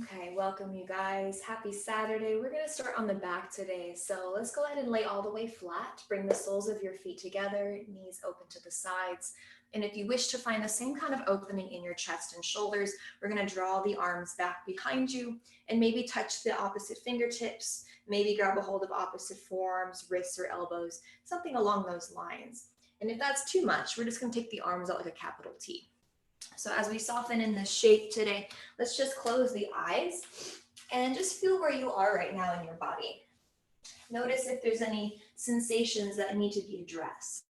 Okay, welcome you guys. Happy Saturday. We're going to start on the back today. So let's go ahead and lay all the way flat. Bring the soles of your feet together, knees open to the sides. And if you wish to find the same kind of opening in your chest and shoulders, we're going to draw the arms back behind you and maybe touch the opposite fingertips, maybe grab a hold of opposite forearms, wrists, or elbows, something along those lines. And if that's too much, we're just going to take the arms out like a capital T. So as we soften in this shape today, let's just close the eyes and just feel where you are right now in your body. Notice if there's any sensations that need to be addressed.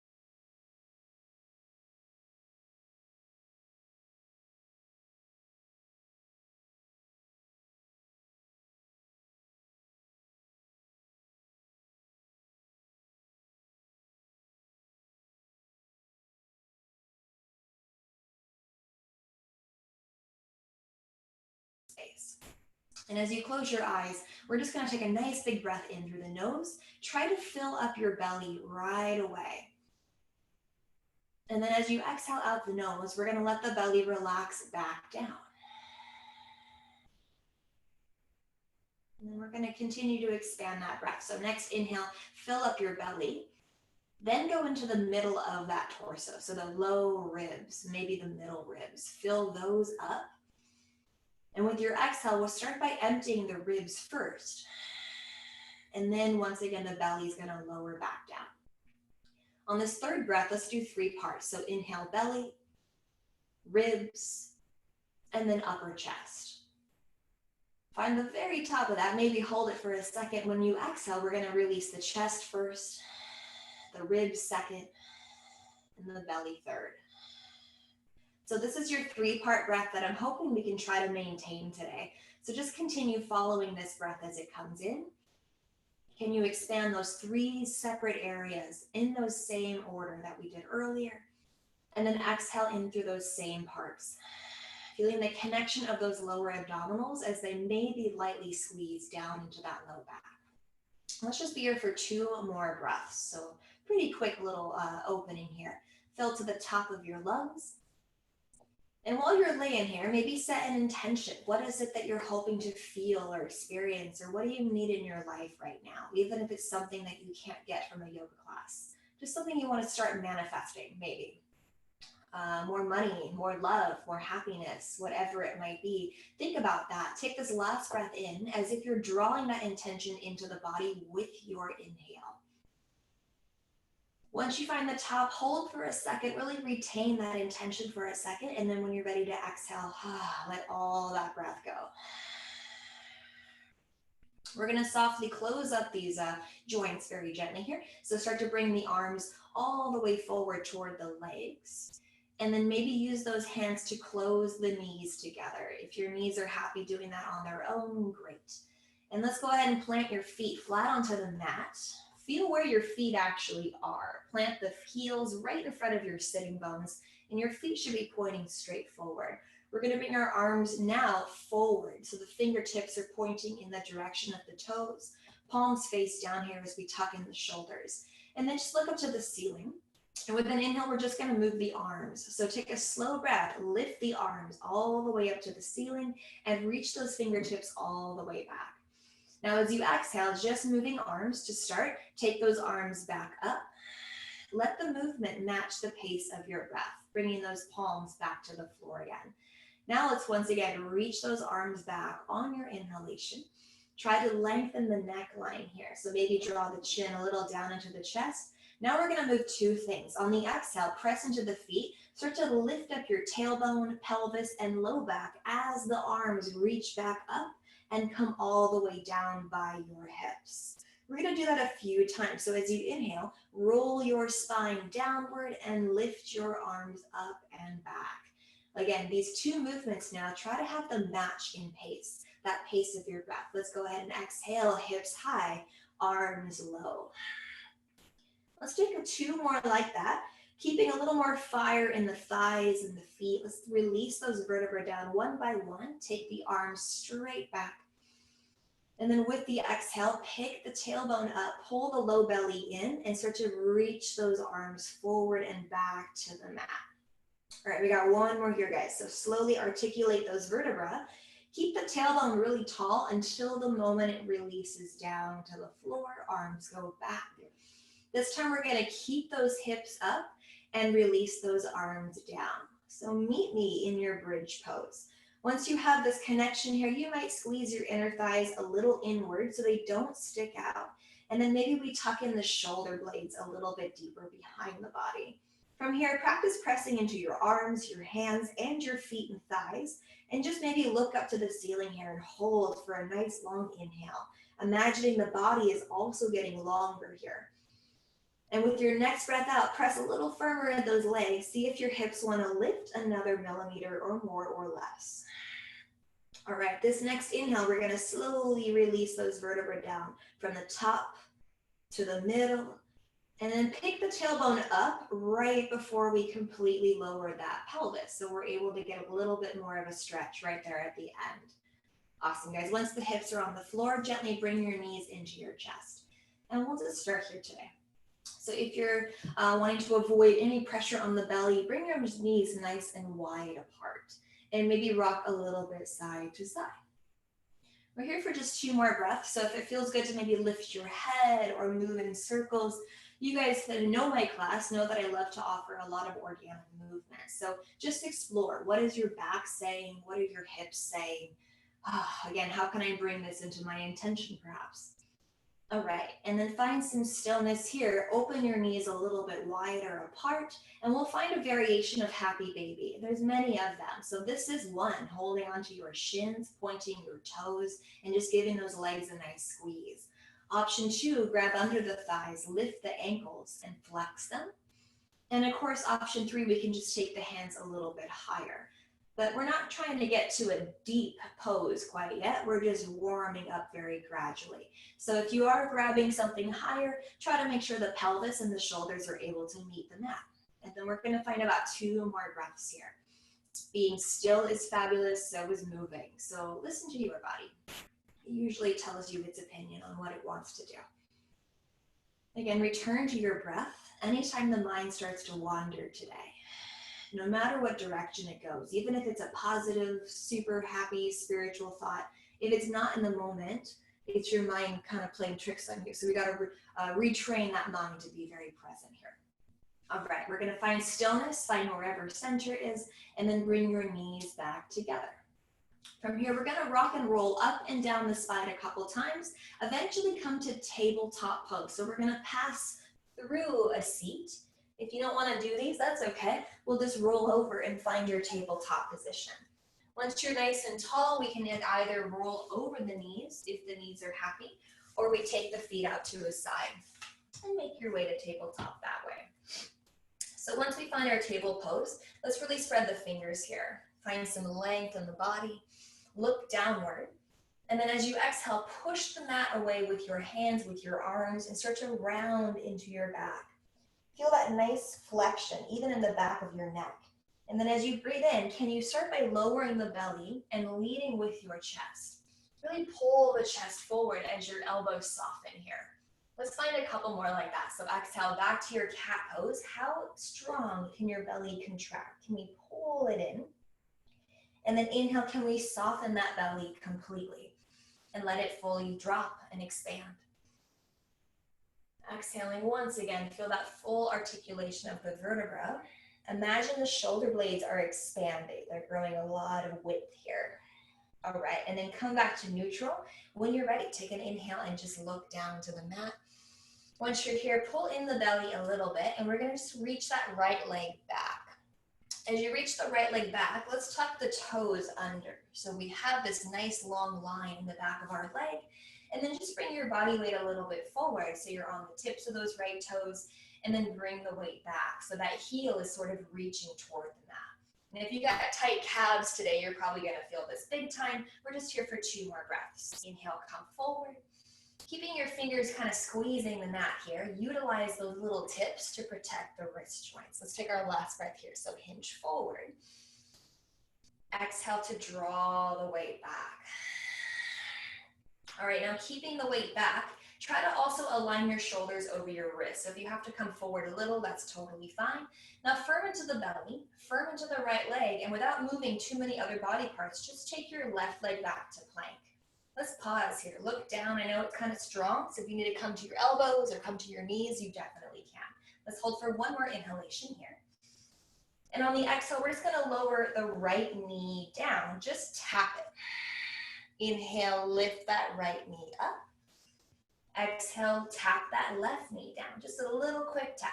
And as you close your eyes, we're just going to take a nice big breath in through the nose. Try to fill up your belly right away. And then as you exhale out the nose, we're going to let the belly relax back down. And then we're going to continue to expand that breath. So next inhale, fill up your belly. Then go into the middle of that torso. So the low ribs, maybe the middle ribs. Fill those up. And with your exhale, we'll start by emptying the ribs first. And then once again, the belly is going to lower back down. On this third breath, let's do 3 parts. So inhale, belly, ribs, and then upper chest. Find the very top of that. Maybe hold it for a second. When you exhale, we're going to release the chest first, the ribs second, and the belly third. So this is your 3-part breath that I'm hoping we can try to maintain today. So just continue following this breath as it comes in. Can you expand those 3 separate areas in those same order that we did earlier? And then exhale in through those same parts. Feeling the connection of those lower abdominals as they may be lightly squeezed down into that low back. Let's just be here for 2 more breaths. So pretty quick little opening here. Fill to the top of your lungs. And while you're laying here, maybe set an intention. What is it that you're hoping to feel or experience, or what do you need in your life right now? Even if it's something that you can't get from a yoga class, just something you want to start manifesting, maybe. More money, more love, more happiness, whatever it might be. Think about that. Take this last breath in as if you're drawing that intention into the body with your inhale. Once you find the top, hold for a second, really retain that intention for a second, and then when you're ready to exhale, let all that breath go. We're going to softly close up these joints very gently here. So start to bring the arms all the way forward toward the legs. And then maybe use those hands to close the knees together. If your knees are happy doing that on their own, great. And let's go ahead and plant your feet flat onto the mat. Feel where your feet actually are. Plant the heels right in front of your sitting bones, and your feet should be pointing straight forward. We're going to bring our arms now forward, so the fingertips are pointing in the direction of the toes. Palms face down here as we tuck in the shoulders. And then just look up to the ceiling. And with an inhale, we're just going to move the arms. So take a slow breath, lift the arms all the way up to the ceiling, and reach those fingertips all the way back. Now, as you exhale, just moving arms to start, take those arms back up. Let the movement match the pace of your breath, bringing those palms back to the floor again. Now let's once again reach those arms back on your inhalation. Try to lengthen the neckline here. So maybe draw the chin a little down into the chest. Now we're going to move 2 things. On the exhale, press into the feet. Start to lift up your tailbone, pelvis, and low back as the arms reach back up and come all the way down by your hips. We're going to do that a few times. So as you inhale, roll your spine downward and lift your arms up and back. Again, these 2 movements now, try to have them match in pace, that pace of your breath. Let's go ahead and exhale, hips high, arms low. Let's take 2 more like that, keeping a little more fire in the thighs and the feet. Let's release those vertebrae down one by one. Take the arms straight back. And then with the exhale, pick the tailbone up, pull the low belly in, and start to reach those arms forward and back to the mat. All right, we got 1 more here, guys. So slowly articulate those vertebrae. Keep the tailbone really tall until the moment it releases down to the floor, arms go back. This time we're gonna keep those hips up and release those arms down. So meet me in your bridge pose. Once you have this connection here, you might squeeze your inner thighs a little inward so they don't stick out. And then maybe we tuck in the shoulder blades a little bit deeper behind the body. From here, practice pressing into your arms, your hands, and your feet and thighs. And just maybe look up to the ceiling here and hold for a nice long inhale. Imagining the body is also getting longer here. And with your next breath out, press a little firmer in those legs. See if your hips want to lift another millimeter or more or less. All right, this next inhale, we're going to slowly release those vertebrae down from the top to the middle, and then pick the tailbone up right before we completely lower that pelvis. So we're able to get a little bit more of a stretch right there at the end. Awesome, guys. Once the hips are on the floor, gently bring your knees into your chest. And we'll just start here today. So if you're wanting to avoid any pressure on the belly, bring your knees nice and wide apart. And maybe rock a little bit side to side. We're here for just 2 more breaths. So if it feels good to maybe lift your head or move in circles, you guys that know my class know that I love to offer a lot of organic movement. So just explore. What is your back saying? What are your hips saying? Again, how can I bring this into my intention perhaps? All right, and then find some stillness here. Open your knees a little bit wider apart, and we'll find a variation of happy baby. There's many of them. So this is one, holding onto your shins, pointing your toes, and just giving those legs a nice squeeze. Option 2, grab under the thighs, lift the ankles, and flex them. And of course, option 3, we can just take the hands a little bit higher. But we're not trying to get to a deep pose quite yet. We're just warming up very gradually. So if you are grabbing something higher, try to make sure the pelvis and the shoulders are able to meet the mat. And then we're going to find about 2 more breaths here. Being still is fabulous, so is moving. So listen to your body. It usually tells you its opinion on what it wants to do. Again, return to your breath anytime the mind starts to wander today. No matter what direction it goes, even if it's a positive, super happy, spiritual thought, if it's not in the moment, it's your mind kind of playing tricks on you. So we got to retrain that mind to be very present here. All right, we're going to find stillness, find wherever center is, and then bring your knees back together. From here, we're going to rock and roll up and down the spine a couple times, eventually come to tabletop pose. So we're going to pass through a seat. If you don't want to do these, that's okay. We'll just roll over and find your tabletop position. Once you're nice and tall, we can either roll over the knees if the knees are happy, or we take the feet out to a side and make your way to tabletop that way. So once we find our table pose, let's really spread the fingers here. Find some length in the body, look downward, and then as you exhale, push the mat away with your hands, with your arms, and start to round into your back. Feel that nice flexion, even in the back of your neck. And then as you breathe in, can you start by lowering the belly and leading with your chest? Really pull the chest forward as your elbows soften here. Let's find a couple more like that. So exhale back to your cat pose. How strong can your belly contract? Can we pull it in? And then inhale, can we soften that belly completely and let it fully drop and expand? Exhaling once again, feel that full articulation of the vertebra. Imagine the shoulder blades are expanding. They're growing a lot of width here. All right, and then come back to neutral. When you're ready, take an inhale and just look down to the mat. Once you're here, pull in the belly a little bit, and we're gonna just reach that right leg back. As you reach the right leg back, let's tuck the toes under. So we have this nice long line in the back of our leg, and then just bring your body weight a little bit forward so you're on the tips of those right toes, and then bring the weight back so that heel is sort of reaching toward the mat. And if you got tight calves today, you're probably gonna feel this big time. We're just here for 2 more breaths. Inhale, come forward. Keeping your fingers kind of squeezing the mat here, utilize those little tips to protect the wrist joints. Let's take our last breath here. So hinge forward. Exhale to draw the weight back. All right, now keeping the weight back, try to also align your shoulders over your wrists. So if you have to come forward a little, that's totally fine. Now firm into the belly, firm into the right leg, and without moving too many other body parts, just take your left leg back to plank. Let's pause here. Look down. I know it's kind of strong, so if you need to come to your elbows or come to your knees, you definitely can. Let's hold for one more inhalation here. And on the exhale, we're just going to lower the right knee down. Just tap it. Inhale, lift that right knee up. Exhale, tap that left knee down. Just a little quick tap.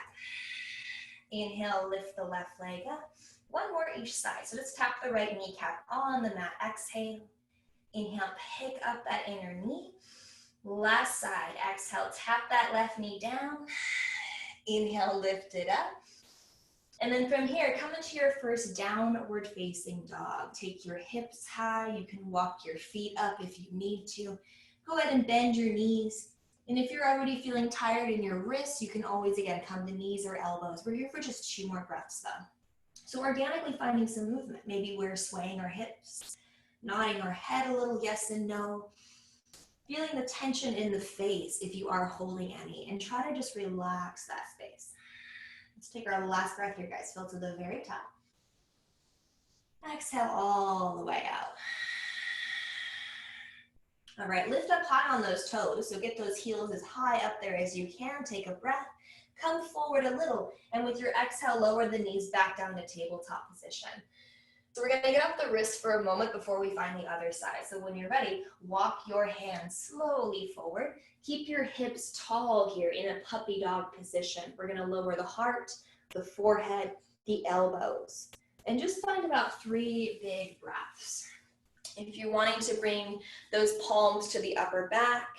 Inhale, lift the left leg up. One more each side. So just tap the right kneecap on the mat. Exhale. Inhale, pick up that inner knee. Last side. Exhale, tap that left knee down. Inhale, lift it up. And then from here, come into your first downward facing dog. Take your hips high. You can walk your feet up if you need to. Go ahead and bend your knees. And if you're already feeling tired in your wrists, you can always, again, come to knees or elbows. We're here for just 2 more breaths, though. So organically finding some movement. Maybe we're swaying our hips, nodding our head a little, yes and no. Feeling the tension in the face if you are holding any. And try to just relax that space. Let's take our last breath here, guys. Fill to the very top. Exhale all the way out. All right, lift up high on those toes. So get those heels as high up there as you can. Take a breath. Come forward a little. And with your exhale, lower the knees back down to tabletop position. So we're going to get off the wrist for a moment before we find the other side. So when you're ready, walk your hands slowly forward. Keep your hips tall here in a puppy dog position. We're going to lower the heart, the forehead, the elbows. And just find about 3 big breaths. If you're wanting to bring those palms to the upper back,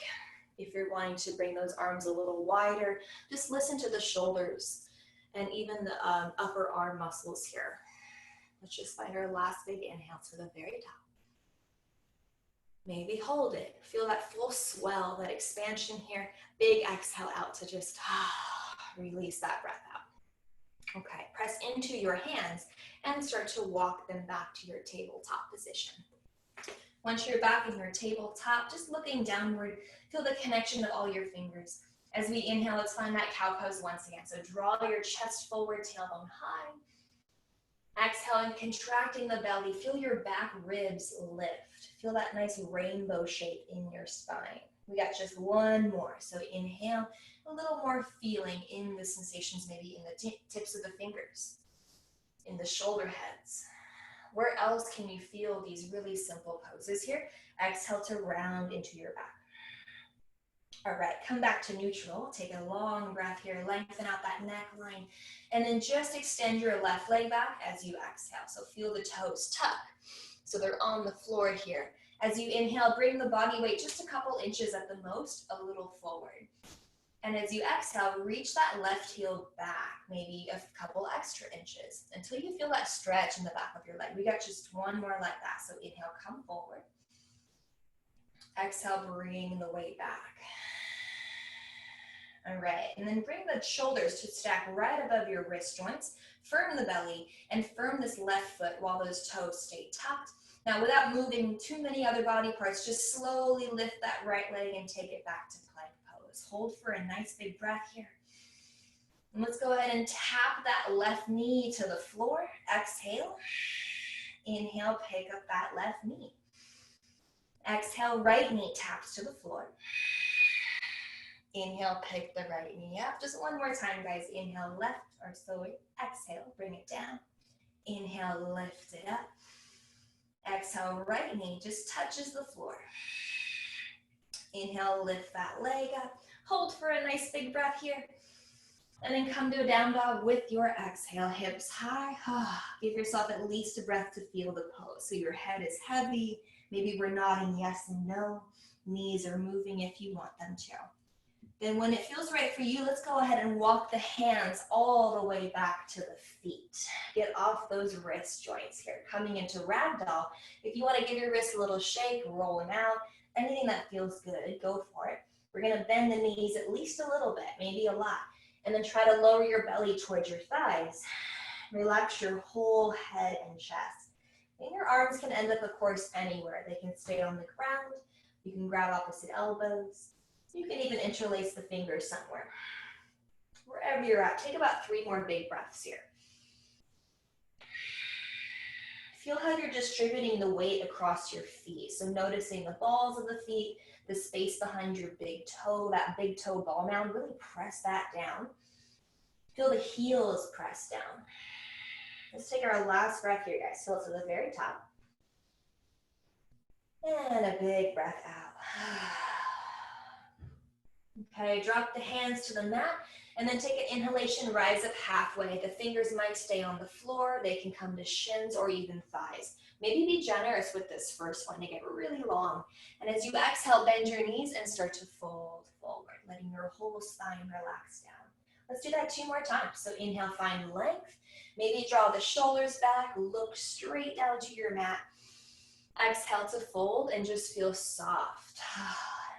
if you're wanting to bring those arms a little wider, just listen to the shoulders and even the upper arm muscles here. Let's just find our last big inhale to the very top. Maybe hold it. Feel that full swell, that expansion here. Big exhale out to just release that breath out. Okay, press into your hands and start to walk them back to your tabletop position. Once you're back in your tabletop, just looking downward, feel the connection of all your fingers. As we inhale, let's find that cow pose once again. So draw your chest forward, tailbone high. Exhale and contracting the belly. Feel your back ribs lift. Feel that nice rainbow shape in your spine. We got just one more. So inhale, a little more feeling in the sensations, maybe in the tips of the fingers, in the shoulder heads. Where else can you feel these really simple poses here? Exhale to round into your back. All right, come back to neutral. Take a long breath here. Lengthen out that neckline. And then just extend your left leg back as you exhale. So feel the toes tuck. So they're on the floor here. As you inhale, bring the body weight just a couple inches at the most, a little forward. And as you exhale, reach that left heel back, maybe a couple extra inches, until you feel that stretch in the back of your leg. We got just one more like that. So inhale, come forward. Exhale, bring the weight back. All right, and then bring the shoulders to stack right above your wrist joints. Firm the belly and firm this left foot while those toes stay tucked. Now, without moving too many other body parts, just slowly lift that right leg and take it back to plank pose. Hold for a nice big breath here. And let's go ahead and tap that left knee to the floor. Exhale. Inhale, pick up that left knee. Exhale, right knee taps to the floor. Inhale, pick the right knee up. Just one more time, guys. Inhale, left, or sorry, exhale, bring it down. Inhale, lift it up. Exhale, right knee just touches the floor. Inhale, lift that leg up. Hold for a nice big breath here. And then come to a down dog with your exhale, hips high. Give yourself at least a breath to feel the pose. So your head is heavy. Maybe we're nodding yes and no. Knees are moving if you want them to. Then when it feels right for you, let's go ahead and walk the hands all the way back to the feet. Get off those wrist joints here. Coming into Ragdoll, if you want to give your wrists a little shake, roll them out, anything that feels good, go for it. We're going to bend the knees at least a little bit, maybe a lot. And then try to lower your belly towards your thighs. Relax your whole head and chest. And your arms can end up, of course, anywhere. They can stay on the ground. You can grab opposite elbows. You can even interlace the fingers somewhere. Wherever you're at, take about 3 more big breaths here. Feel how you're distributing the weight across your feet. So noticing the balls of the feet, the space behind your big toe, that big toe ball mound, really press that down. Feel the heels press down. Let's take our last breath here, guys. Feel to the very top. And a big breath out. Okay, drop the hands to the mat and then take an inhalation, rise up halfway. The fingers might stay on the floor. They can come to shins or even thighs. Maybe be generous with this first one to get really long. And as you exhale, bend your knees and start to fold forward, letting your whole spine relax down. Let's do that 2 more times. So inhale, find length. Maybe draw the shoulders back, look straight down to your mat. Exhale to fold and just feel soft.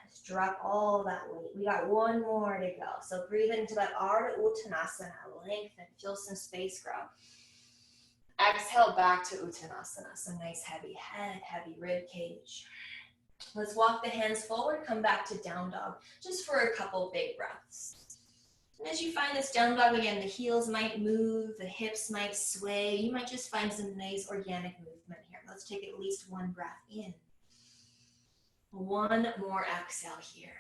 Just drop all that weight. We got 1 more to go. So breathe into that Ardha Uttanasana, lengthen, feel some space grow. Exhale back to Uttanasana, so nice heavy head, heavy rib cage. Let's walk the hands forward, come back to down dog, just for a couple big breaths. And as you find this down dog again, the heels might move, the hips might sway. You might just find some nice organic movement here. Let's take at least 1 breath in. 1 more exhale here.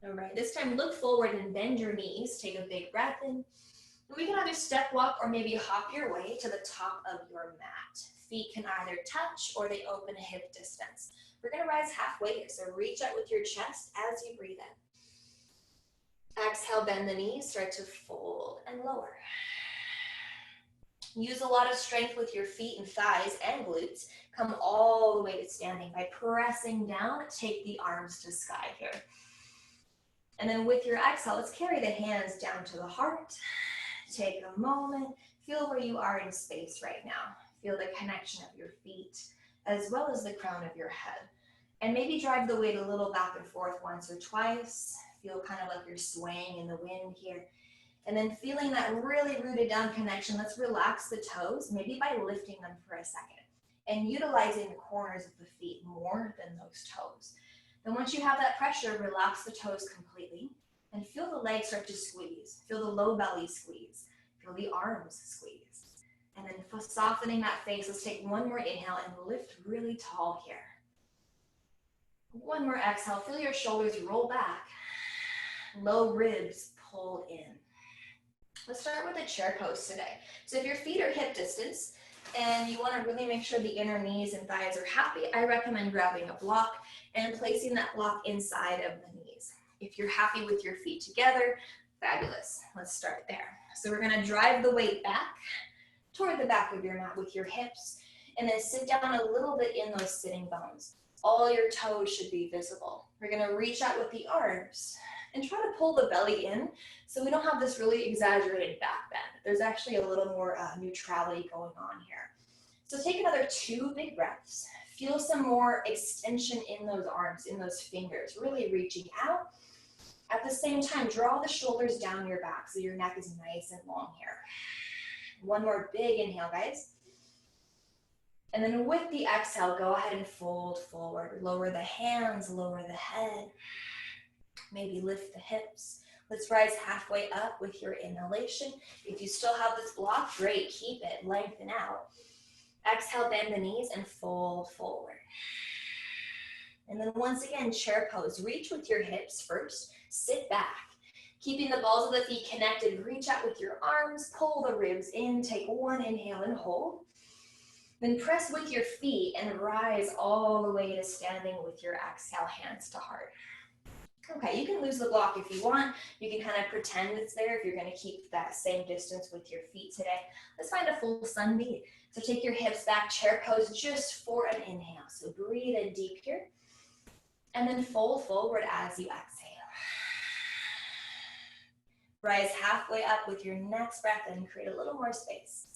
All right, this time look forward and bend your knees. Take a big breath in. And we can either step walk or maybe hop your way to the top of your mat. Feet can either touch or they open hip distance. We're gonna rise halfway here, so reach out with your chest as you breathe in. Exhale, bend the knees, start to fold and lower. Use a lot of strength with your feet and thighs and glutes. Come all the way to standing. By pressing down, take the arms to sky here. And then with your exhale, let's carry the hands down to the heart. Take a moment, feel where you are in space right now. Feel the connection of your feet as well as the crown of your head. And maybe drive the weight a little back and forth once or twice. Feel kind of like you're swaying in the wind here. And then feeling that really rooted down connection, let's relax the toes, maybe by lifting them for a second and utilizing the corners of the feet more than those toes. Then once you have that pressure, relax the toes completely and feel the legs start to squeeze. Feel the low belly squeeze. Feel the arms squeeze. And then for softening that face, let's take 1 more inhale and lift really tall here. 1 more exhale, feel your shoulders roll back. Low ribs pull in. Let's start with a chair pose today. So if your feet are hip distance and you want to really make sure the inner knees and thighs are happy, I recommend grabbing a block and placing that block inside of the knees. If you're happy with your feet together, fabulous. Let's start there. So we're going to drive the weight back toward the back of your mat with your hips and then sit down a little bit in those sitting bones. All your toes should be visible. We're going to reach out with the arms and try to pull the belly in so we don't have this really exaggerated back bend. There's actually a little more neutrality going on here. So take another 2 big breaths. Feel some more extension in those arms, in those fingers, really reaching out. At the same time, draw the shoulders down your back so your neck is nice and long here. 1 more big inhale, guys. And then with the exhale, go ahead and fold forward. Lower the hands, lower the head. Maybe lift the hips. Let's rise halfway up with your inhalation. If you still have this block, great, keep it, lengthen out. Exhale, bend the knees and fold forward. And then once again, chair pose. Reach with your hips first, sit back. Keeping the balls of the feet connected, reach out with your arms, pull the ribs in, take 1 inhale and hold. Then press with your feet and rise all the way to standing with your exhale, hands to heart. Okay, you can lose the block if you want. You can kind of pretend it's there if you're going to keep that same distance with your feet today. Let's find a full sun beat. So take your hips back, chair pose just for an inhale. So breathe in deep here. And then fold forward as you exhale. Rise halfway up with your next breath and create a little more space.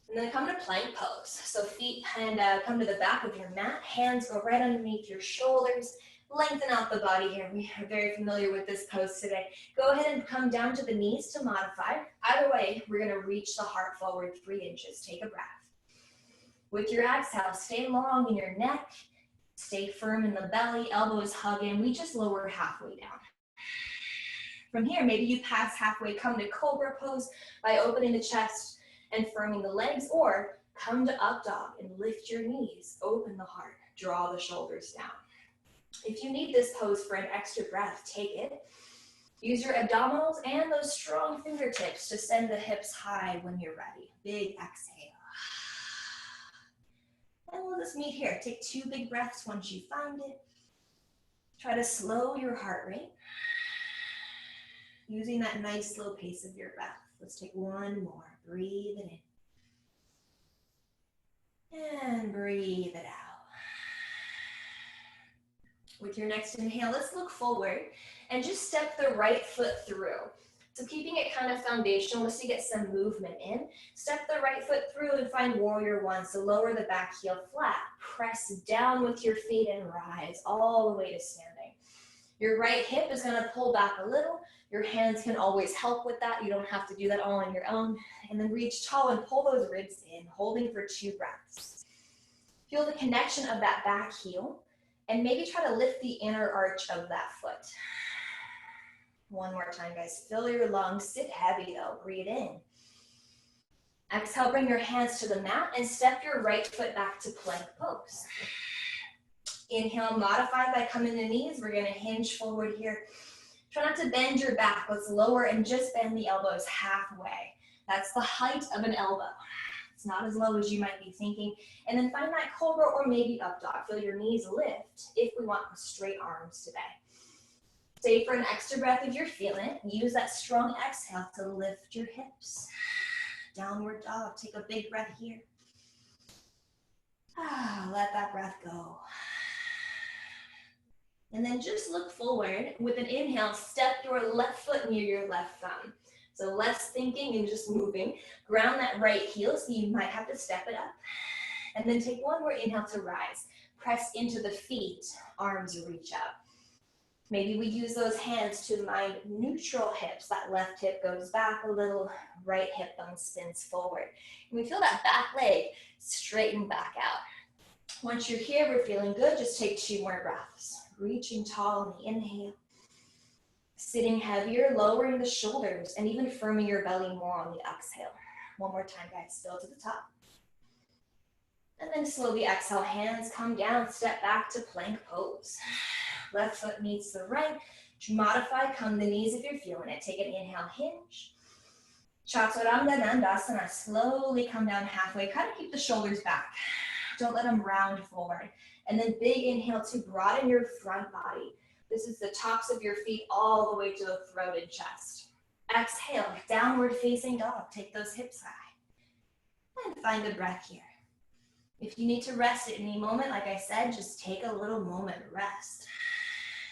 And then come to plank pose. So feet kind of come to the back of your mat. Hands go right underneath your shoulders. Lengthen out the body here. We are very familiar with this pose today. Go ahead and come down to the knees to modify. Either way, we're going to reach the heart forward 3 inches. Take a breath. With your exhale, stay long in your neck, stay firm in the belly, elbows hug in. We just lower halfway down. From here, maybe you pass halfway, come to Cobra Pose by opening the chest and firming the legs, or come to Up Dog and lift your knees, open the heart, draw the shoulders down. If you need this pose for an extra breath, take it. Use your abdominals and those strong fingertips to send the hips high when you're ready. Big exhale. And we'll just meet here. Take 2 big breaths once you find it. Try to slow your heart rate, using that nice slow pace of your breath. Let's take 1 more. Breathe it in. And breathe it out. With your next inhale, let's look forward and just step the right foot through. So keeping it kind of foundational just to get some movement in. Step the right foot through and find warrior 1. So lower the back heel flat. Press down with your feet and rise all the way to standing. Your right hip is going to pull back a little. Your hands can always help with that. You don't have to do that all on your own. And then reach tall and pull those ribs in, holding for 2 breaths. Feel the connection of that back heel. And maybe try to lift the inner arch of that foot. 1 more time, guys. Fill your lungs. Sit heavy, though. Breathe in. Exhale, bring your hands to the mat and step your right foot back to plank pose. Inhale, modify by coming to knees. We're going to hinge forward here. Try not to bend your back. Let's lower and just bend the elbows halfway. That's the height of an elbow. It's not as low as you might be thinking. And then find that Cobra or maybe Up Dog. Feel your knees lift if we want straight arms today. Stay for an extra breath if you're feeling it. Use that strong exhale to lift your hips. Downward dog. Take a big breath here. Let that breath go. And then just look forward. With an inhale, step your left foot near your left thumb. So less thinking and just moving. Ground that right heel, so you might have to step it up. And then take 1 more inhale to rise. Press into the feet, arms reach up. Maybe we use those hands to mind neutral hips. That left hip goes back a little, right hip bone spins forward. And we feel that back leg straighten back out. Once you're here, we're feeling good, just take 2 more breaths. Reaching tall on the inhale. Sitting heavier, lowering the shoulders, and even firming your belly more on the exhale. 1 more time, guys, fill to the top. And then slowly exhale, hands come down, step back to plank pose. Left foot meets the right. Modify, come the knees if you're feeling it. Take an inhale, hinge. Chaturanga Dandasana, slowly come down halfway. Kind of keep the shoulders back. Don't let them round forward. And then big inhale to broaden your front body. This is the tops of your feet all the way to the throat and chest. Exhale, downward facing dog. Take those hips high. And find a breath here. If you need to rest at any moment, like I said, just take a little moment, rest.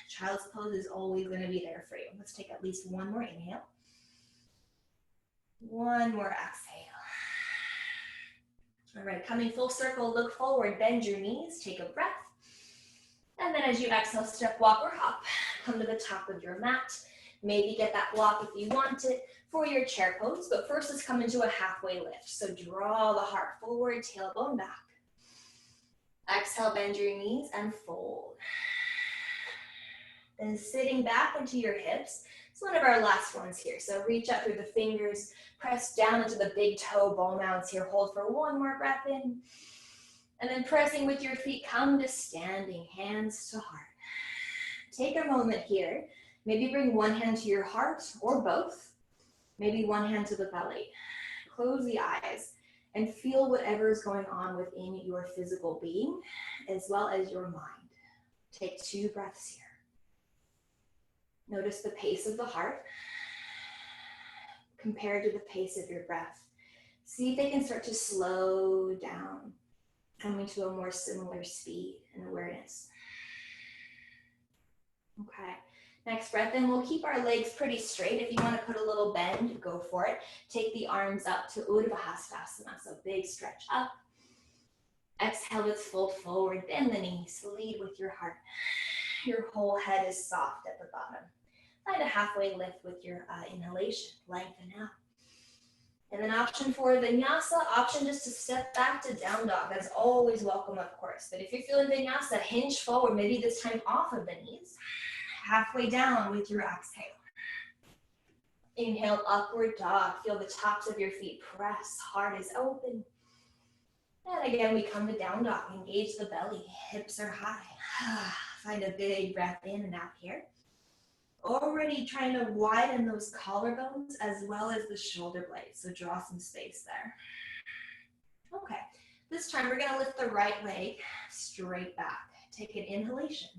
Child's pose is always going to be there for you. Let's take at least 1 more inhale. 1 more exhale. All right, coming full circle, look forward, bend your knees, take a breath. And then as you exhale, step, walk, or hop. Come to the top of your mat. Maybe get that block if you want it for your chair pose. But first, let's come into a halfway lift. So draw the heart forward, tailbone back. Exhale, bend your knees and fold. Then sitting back into your hips. It's one of our last ones here. So reach up through the fingers, press down into the big toe ball mounds here. Hold for 1 more breath in. And then pressing with your feet, come to standing, hands to heart. Take a moment here. Maybe bring 1 hand to your heart or both. Maybe 1 hand to the belly. Close the eyes and feel whatever is going on within your physical being as well as your mind. Take 2 breaths here. Notice the pace of the heart compared to the pace of your breath. See if they can start to slow down, coming to a more similar speed and awareness. Okay, next breath in, we'll keep our legs pretty straight. If you want to put a little bend, go for it. Take the arms up to Urdhva Hastasana, so big stretch up. Exhale, let's fold forward, bend the knees, lead with your heart. Your whole head is soft at the bottom. Find a halfway lift with your inhalation, lengthen out. And then option 4, Vinyasa, option just to step back to down dog. That's always welcome, of course. But if you're feeling Vinyasa, hinge forward, maybe this time off of the knees. Halfway down with your exhale. Inhale, upward dog. Feel the tops of your feet press. Heart is open. And again, we come to down dog. Engage the belly. Hips are high. Find a big breath in and out here. Already trying to widen those collarbones as well as the shoulder blades. So draw some space there. Okay, this time we're gonna lift the right leg straight back. Take an inhalation.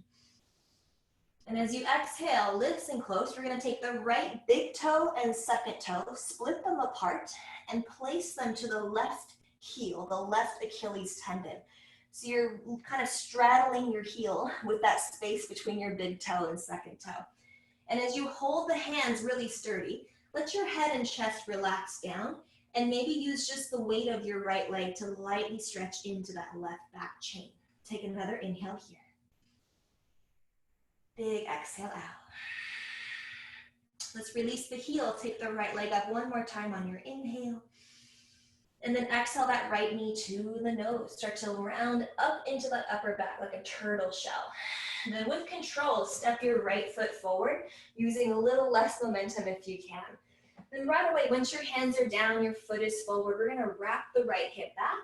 And as you exhale, listen close, we're gonna take the right big toe and second toe, split them apart, and place them to the left heel, the left Achilles tendon. So you're kind of straddling your heel with that space between your big toe and second toe. And as you hold the hands really sturdy, let your head and chest relax down, and maybe use just the weight of your right leg to lightly stretch into that left back chain. Take another inhale here. Big exhale out. Let's release the heel. Take the right leg up one more time on your inhale. And then exhale that right knee to the nose. Start to round up into that upper back like a turtle shell. And then with control, step your right foot forward, using a little less momentum if you can. Then right away, once your hands are down, your foot is forward, we're gonna wrap the right hip back,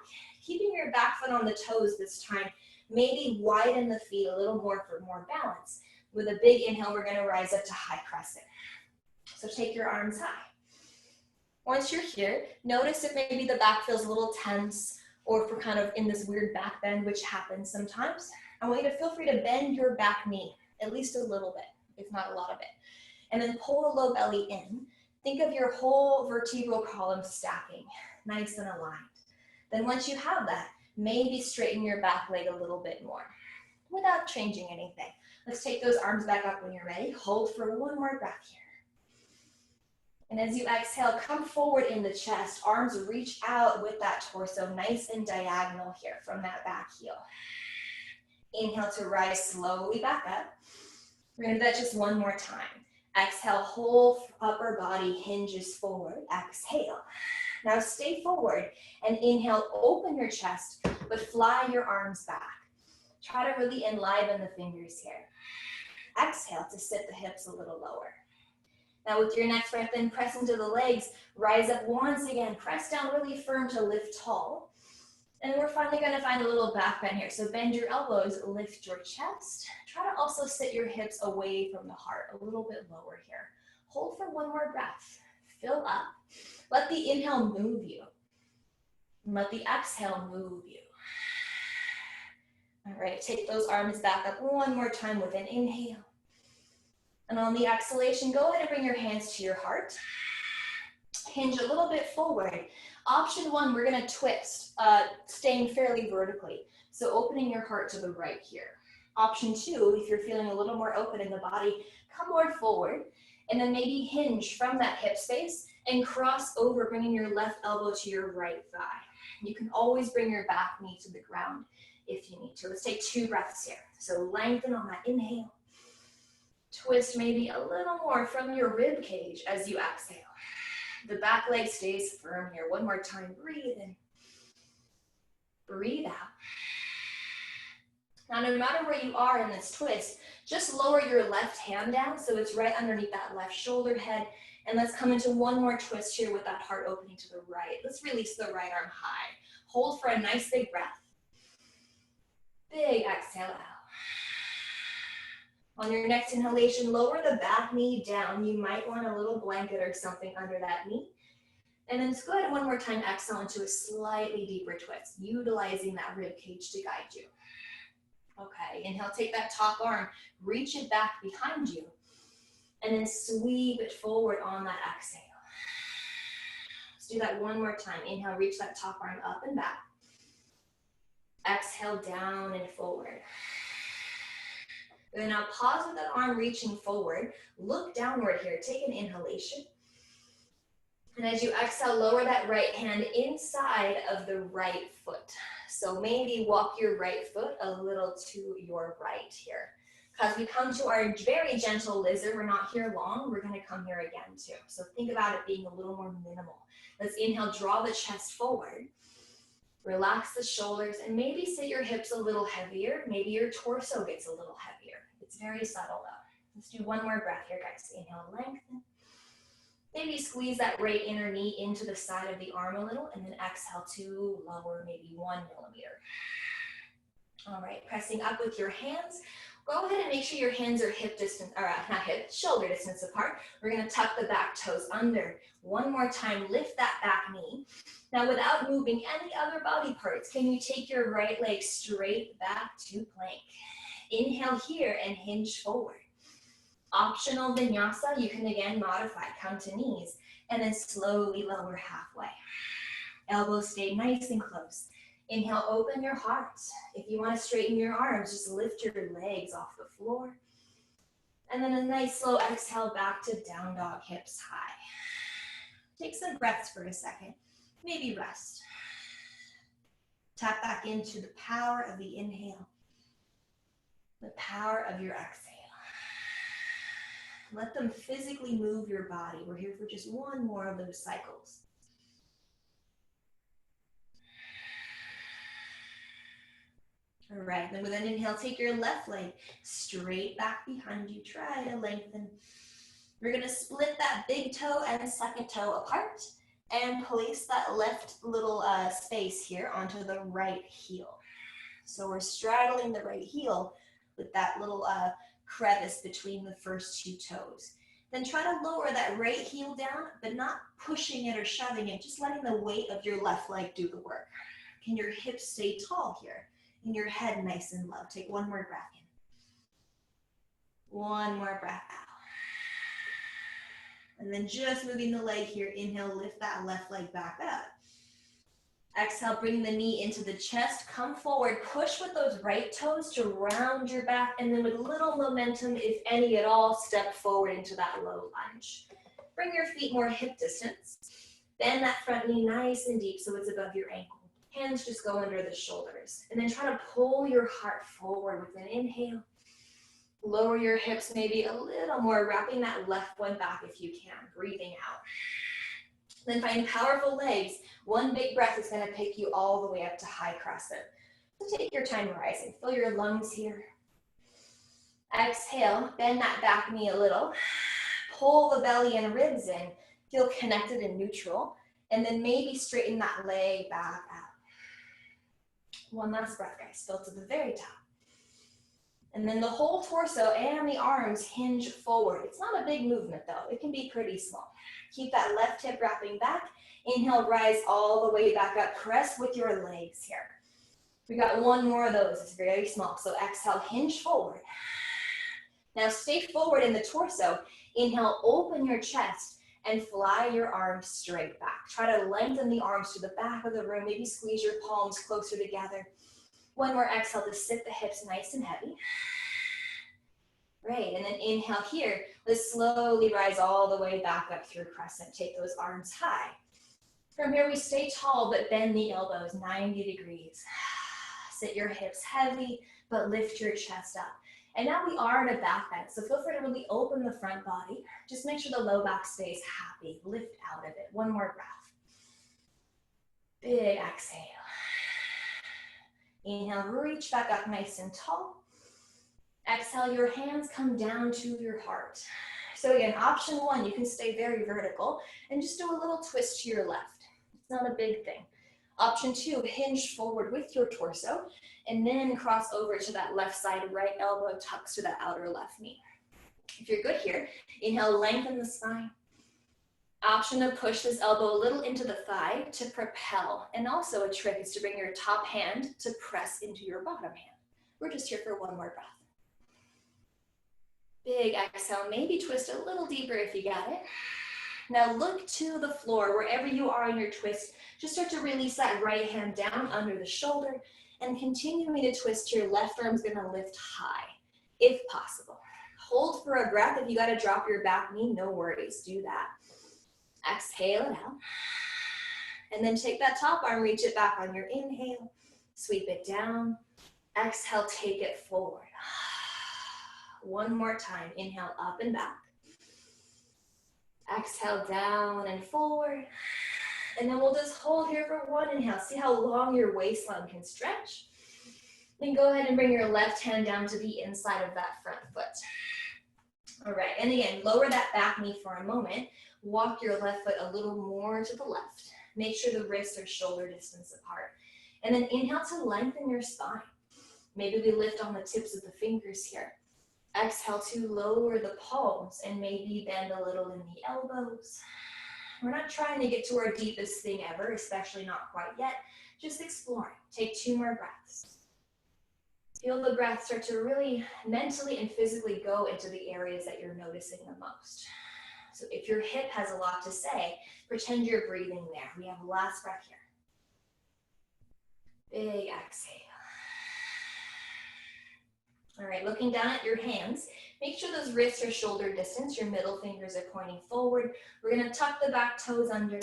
keeping your back foot on the toes this time. Maybe widen the feet a little more for more balance. With a big inhale, we're gonna rise up to high crescent. So take your arms high. Once you're here, notice if maybe the back feels a little tense, or if we're kind of in this weird back bend, which happens sometimes. I want you to feel free to bend your back knee, at least a little bit, if not a lot of it. And then pull the low belly in. Think of your whole vertebral column stacking, nice and aligned. Then once you have that, maybe straighten your back leg a little bit more without changing anything. Let's take those arms back up when you're ready. Hold for one more breath here. And as you exhale, come forward in the chest. Arms reach out with that torso, nice and diagonal here from that back heel. Inhale to rise slowly back up. We're gonna do that just one more time. Exhale, whole upper body hinges forward. Exhale. Now stay forward and inhale, open your chest, but fly your arms back. Try to really enliven the fingers here. Exhale to sit the hips a little lower. Now with your next breath in, press into the legs, rise up once again, press down really firm to lift tall. And we're finally gonna find a little back bend here. So bend your elbows, lift your chest. Try to also sit your hips away from the heart, a little bit lower here. Hold for one more breath, fill up. Let the inhale move you. And let the exhale move you. All right, take those arms back up one more time with an inhale. And on the exhalation, go ahead and bring your hands to your heart. Hinge a little bit forward. Option 1, we're gonna twist, staying fairly vertically. So opening your heart to the right here. Option 2, if you're feeling a little more open in the body, come more forward, and then maybe hinge from that hip space and cross over, bringing your left elbow to your right thigh. You can always bring your back knee to the ground if you need to. Let's take 2 breaths here. So lengthen on that inhale. Twist maybe a little more from your rib cage as you exhale. The back leg stays firm here. One more time, breathe in. Breathe out. Now, no matter where you are in this twist, just lower your left hand down so it's right underneath that left shoulder head. And let's come into one more twist here with that heart opening to the right. Let's release the right arm high. Hold for a nice big breath. Big exhale out. On your next inhalation, lower the back knee down. You might want a little blanket or something under that knee. And then just go ahead one more time, exhale into a slightly deeper twist, utilizing that rib cage to guide you. Okay, inhale, take that top arm, reach it back behind you, and then sweep it forward on that exhale. Let's do that one more time. Inhale, reach that top arm up and back. Exhale, down and forward. Then now pause with that arm reaching forward. Look downward here. Take an inhalation. And as you exhale, lower that right hand inside of the right foot. So maybe walk your right foot a little to your right here. As we come to our very gentle lizard, we're not here long, we're gonna come here again too. So think about it being a little more minimal. Let's inhale, draw the chest forward. Relax the shoulders and maybe sit your hips a little heavier. Maybe your torso gets a little heavier. It's very subtle though. Let's do one more breath here, guys. Inhale, lengthen. Maybe squeeze that right inner knee into the side of the arm a little, and then exhale to lower maybe 1 millimeter. All right, pressing up with your hands. Go ahead and make sure your hands are hip distance, or not hip, shoulder distance apart. We're gonna tuck the back toes under. One more time, lift that back knee. Now without moving any other body parts, can you take your right leg straight back to plank? Inhale here and hinge forward. Optional vinyasa, you can again modify, come to knees, and then slowly lower halfway. Elbows stay nice and close. Inhale, open your heart. If you want to straighten your arms, just lift your legs off the floor. And then a nice slow exhale back to down dog, hips high. Take some breaths for a second. Maybe rest. Tap back into the power of the inhale, the power of your exhale. Let them physically move your body. We're here for just one more of those cycles. All right, then with an inhale, take your left leg straight back behind you. Try to lengthen. We're gonna split that big toe and second toe apart and place that left little space here onto the right heel. So we're straddling the right heel with that little crevice between the first two toes. Then try to lower that right heel down, but not pushing it or shoving it, just letting the weight of your left leg do the work. Can your hips stay tall here? And your head nice and low. Take one more breath in. One more breath out. And then just moving the leg here, inhale, lift that left leg back up. Exhale, bring the knee into the chest, come forward, push with those right toes to round your back, and then with little momentum, if any at all, step forward into that low lunge. Bring your feet more hip distance. Bend that front knee nice and deep so it's above your ankle. Hands just go under the shoulders. And then try to pull your heart forward with an inhale. Lower your hips maybe a little more, wrapping that left one back if you can, breathing out. Then find powerful legs. One big breath is gonna take you all the way up to high crescent. So take your time rising. Fill your lungs here. Exhale, bend that back knee a little. Pull the belly and ribs in. Feel connected and neutral. And then maybe straighten that leg back out. One last breath, guys. Fill to the very top. And then the whole torso and the arms hinge forward. It's not a big movement though. It can be pretty small. Keep that left hip wrapping back. Inhale, rise all the way back up. Press with your legs here. We got one more of those. It's very small. So exhale, hinge forward. Now stay forward in the torso. Inhale, open your chest and fly your arms straight back. Try to lengthen the arms to the back of the room. Maybe squeeze your palms closer together. One more exhale to sit the hips nice and heavy. Great, and then inhale here. Let's slowly rise all the way back up through crescent. Take those arms high. From here we stay tall, but bend the elbows 90 degrees. Sit your hips heavy, but lift your chest up. And now we are in a back bend, so feel free to really open the front body. Just make sure the low back stays happy. Lift out of it. One more breath. Big exhale. Inhale, reach back up nice and tall. Exhale, your hands come down to your heart. So again, option one, you can stay very vertical and just do a little twist to your left. It's not a big thing. Option two, hinge forward with your torso and then cross over to that left side, right elbow tucks to that outer left knee. If you're good here, inhale, lengthen the spine. Option to push this elbow a little into the thigh to propel. And also a trick is to bring your top hand to press into your bottom hand. We're just here for one more breath. Big exhale, maybe twist a little deeper if you got it. Now look to the floor, wherever you are in your twist, just start to release that right hand down under the shoulder and continuing to twist, your left arm's gonna lift high, if possible. Hold for a breath. If you gotta drop your back knee, no worries, do that. Exhale it out. And then take that top arm, reach it back on your inhale, sweep it down. Exhale, take it forward. One more time. Inhale, up and back. Exhale, down and forward. And then we'll just hold here for one inhale. See how long your waistline can stretch. Then go ahead and bring your left hand down to the inside of that front foot. All right, and again, lower that back knee for a moment. Walk your left foot a little more to the left. Make sure the wrists are shoulder distance apart. And then inhale to lengthen your spine. Maybe we lift on the tips of the fingers here. Exhale to lower the palms and maybe bend a little in the elbows. We're not trying to get to our deepest thing ever, especially not quite yet. Just exploring. Take 2 more breaths. Feel the breath start to really mentally and physically go into the areas that you're noticing the most. So if your hip has a lot to say, pretend you're breathing there. We have a last breath here. Big exhale. All right, looking down at your hands, make sure those wrists are shoulder distance. Your middle fingers are pointing forward. We're gonna tuck the back toes under,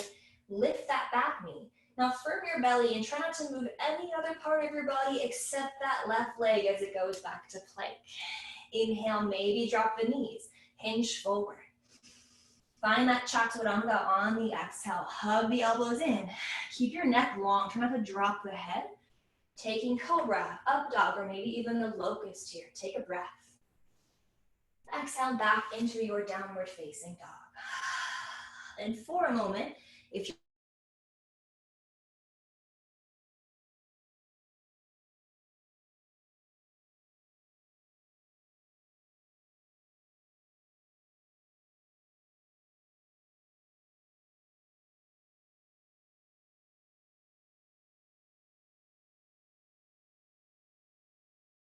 lift that back knee. Now firm your belly and try not to move any other part of your body except that left leg as it goes back to plank. Inhale, maybe drop the knees, hinge forward. Find that chaturanga on the exhale. Hug the elbows in. Keep your neck long. Try not to drop the head. Taking cobra, up dog, or maybe even the locust here. Take a breath. Exhale back into your downward facing dog. And for a moment, if you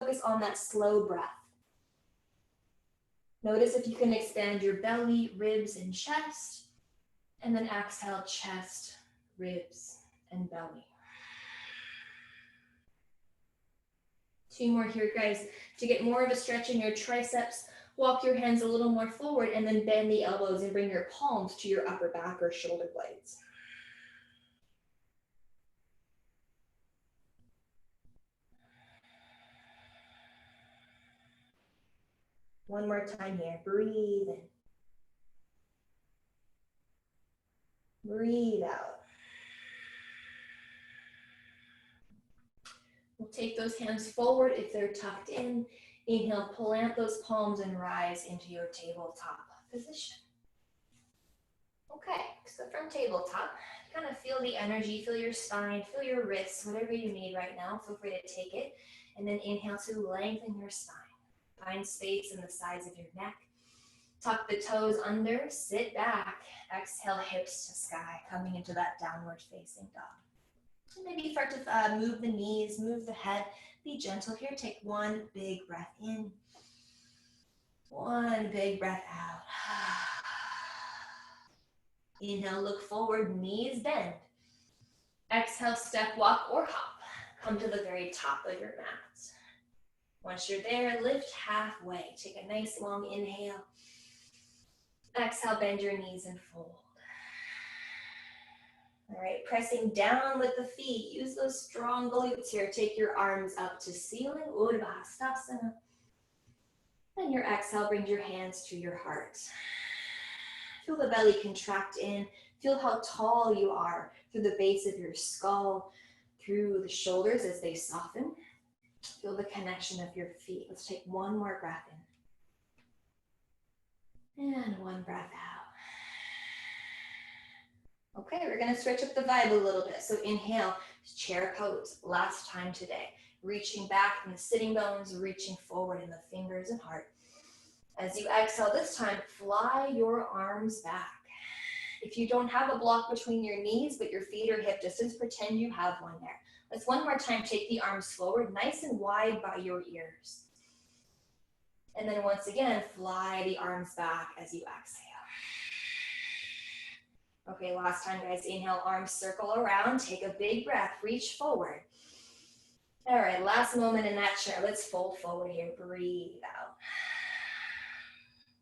focus on that slow breath. Notice if you can expand your belly, ribs, and chest. And then exhale, chest, ribs, and belly. 2 more here, guys. To get more of a stretch in your triceps, walk your hands a little more forward and then bend the elbows and bring your palms to your upper back or shoulder blades. One more time here. Breathe in. Breathe out. We'll take those hands forward if they're tucked in. Inhale, plant those palms and rise into your tabletop position. Okay, so from tabletop, kind of feel the energy, feel your spine, feel your wrists, whatever you need right now. Feel free to take it. And then inhale to lengthen your spine. Find space in the sides of your neck. Tuck the toes under, sit back. Exhale, hips to sky, coming into that downward facing dog. And maybe start to move the knees, move the head. Be gentle here. Take 1 big breath in. 1 big breath out. Inhale, look forward, knees bend. Exhale, step, walk, or hop. Come to the very top of your mat. Once you're there, lift halfway. Take a nice long inhale. Exhale, bend your knees and fold. All right, pressing down with the feet. Use those strong glutes here. Take your arms up to ceiling, Urdhva Hastasana. And your exhale brings your hands to your heart. Feel the belly contract in. Feel how tall you are through the base of your skull, through the shoulders as they soften. Feel the connection of your feet. Let's take 1 more breath in. And 1 breath out. Okay, we're gonna switch up the vibe a little bit. So inhale, chair pose, last time today. Reaching back from the sitting bones, reaching forward in the fingers and heart. As you exhale this time, fly your arms back. If you don't have a block between your knees, but your feet are hip distance, pretend you have one there. Let's 1 more time, take the arms forward, nice and wide by your ears. And then once again, fly the arms back as you exhale. Okay, last time, guys. Inhale, arms circle around. Take a big breath. Reach forward. All right, last moment in that chair. Let's fold forward here. Breathe out.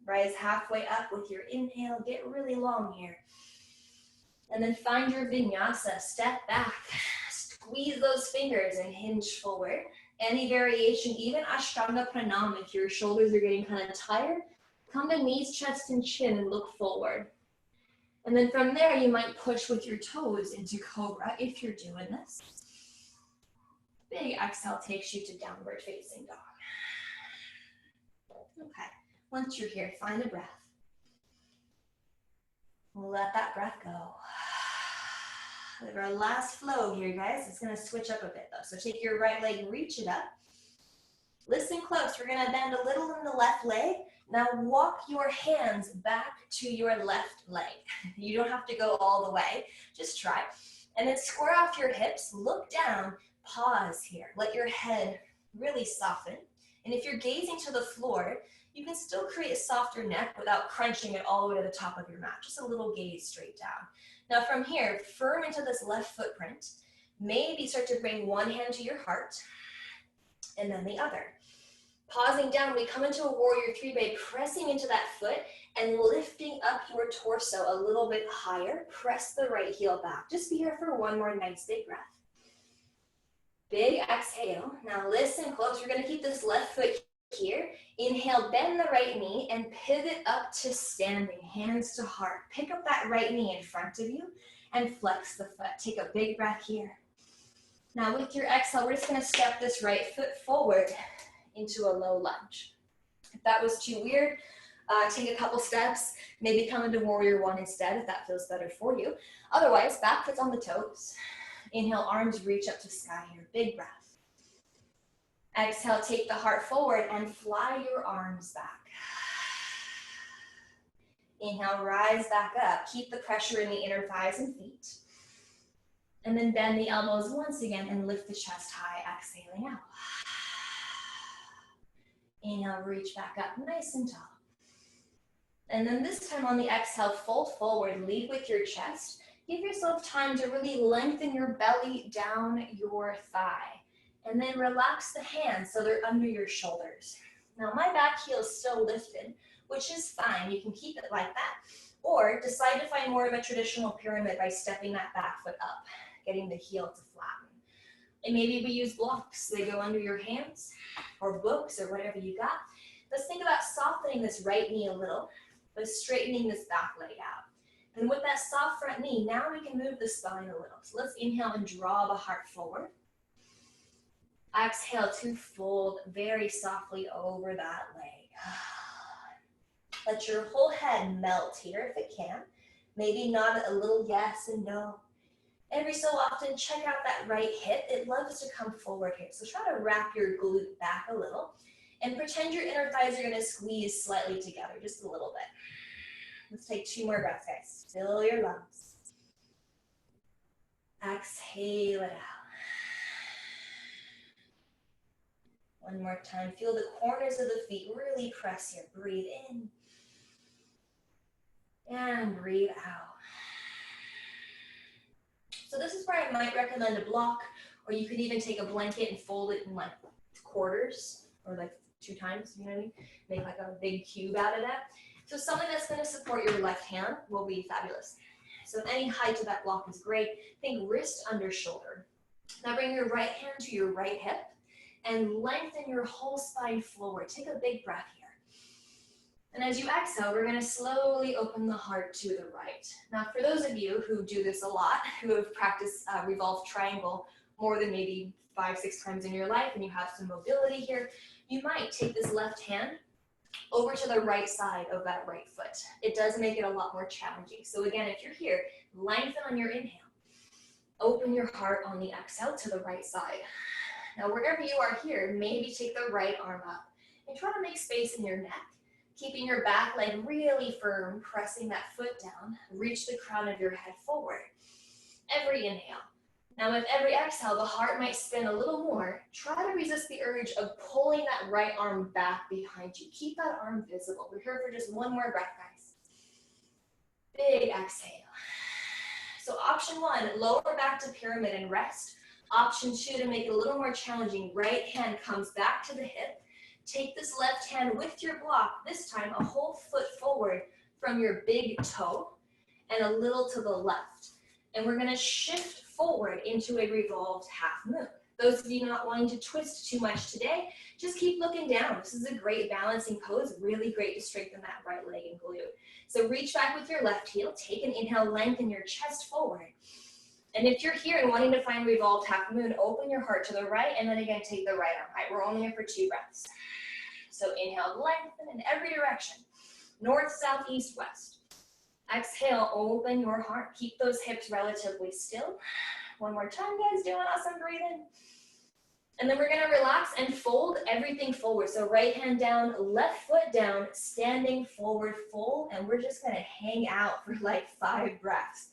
Rise halfway up with your inhale. Get really long here. And then find your vinyasa. Step back. Squeeze those fingers and hinge forward. Any variation, even Ashtanga Pranam, if your shoulders are getting kind of tired, come to knees, chest, and chin and look forward. And then from there, you might push with your toes into Cobra if you're doing this. Big exhale takes you to downward facing dog. Okay, once you're here, find a breath. Let that breath go. Our last flow here, guys. It's gonna switch up a bit though. So take your right leg, reach it up. Listen close, we're gonna bend a little in the left leg. Now walk your hands back to your left leg. You don't have to go all the way, just try. And then square off your hips, look down, pause here. Let your head really soften. And if you're gazing to the floor, you can still create a softer neck without crunching it all the way to the top of your mat. Just a little gaze straight down. Now from here, firm into this left footprint. Maybe start to bring one hand to your heart and then the other. Pausing down, we come into a warrior three by pressing into that foot and lifting up your torso a little bit higher. Press the right heel back. Just be here for one more nice big breath. Big exhale. Now listen close. We're going to keep this left foot here. Inhale, bend the right knee and pivot up to standing, hands to heart. Pick up that right knee in front of you and flex the foot. Take a big breath here. Now with your exhale, we're just going to step this right foot forward into a low lunge. If that was too weird, take a couple steps, maybe come into warrior one instead if that feels better for you. Otherwise, back foot's on the toes. Inhale, arms reach up to sky here, big breath. Exhale, take the heart forward and fly your arms back. Inhale, rise back up. Keep the pressure in the inner thighs and feet. And then bend the elbows once again and lift the chest high, exhaling out. Inhale, reach back up, nice and tall. And then this time on the exhale, fold forward, lead with your chest. Give yourself time to really lengthen your belly down your thigh. And then relax the hands so they're under your shoulders. Now my back heel is still lifted, which is fine. You can keep it like that. Or decide to find more of a traditional pyramid by stepping that back foot up, getting the heel to flatten. And maybe we use blocks. They go under your hands or books or whatever you got. Let's think about softening this right knee a little, but straightening this back leg out. And with that soft front knee, now we can move the spine a little. So let's inhale and draw the heart forward. Exhale to fold very softly over that leg. Let your whole head melt here if it can. Maybe nod a little yes and no. Every so often, check out that right hip. It loves to come forward here. So try to wrap your glute back a little and pretend your inner thighs are going to squeeze slightly together, just a little bit. Let's take 2 more breaths, guys. Fill your lungs. Exhale it out. One more time. Feel the corners of the feet really press here. Breathe in and breathe out. So this is where I might recommend a block, or you could even take a blanket and fold it in like quarters or like 2 times, you know what I mean? Make like a big cube out of that. So something that's going to support your left hand will be fabulous. So any height of that block is great. Think wrist under shoulder. Now bring your right hand to your right hip and lengthen your whole spine forward. Take a big breath here. And as you exhale, we're going to slowly open the heart to the right. Now, for those of you who do this a lot, who have practiced Revolved Triangle more than maybe 5-6 times in your life, and you have some mobility here, you might take this left hand over to the right side of that right foot. It does make it a lot more challenging. So again, if you're here, lengthen on your inhale. Open your heart on the exhale to the right side. Now, wherever you are here, maybe take the right arm up and try to make space in your neck, keeping your back leg really firm, pressing that foot down. Reach the crown of your head forward. Every inhale. Now, with every exhale, the heart might spin a little more. Try to resist the urge of pulling that right arm back behind you. Keep that arm visible. We're here for just 1 more breath, guys. Big exhale. So option 1, lower back to pyramid and rest. Option 2, to make it a little more challenging, right hand comes back to the hip. Take this left hand with your block, this time a whole foot forward from your big toe and a little to the left. And we're going to shift forward into a revolved half moon. Those of you not wanting to twist too much today, just keep looking down. This is a great balancing pose, really great to strengthen that right leg and glute. So reach back with your left heel, take an inhale, lengthen your chest forward. And if you're here and wanting to find revolved half moon, open your heart to the right, and then again, take the right arm high. We're only here for 2 breaths. So inhale, lengthen in every direction. North, south, east, west. Exhale, open your heart. Keep those hips relatively still. One more time, guys, doing awesome, breathe in. And then we're gonna relax and fold everything forward. So right hand down, left foot down, standing forward, fold, and we're just gonna hang out for like 5 breaths.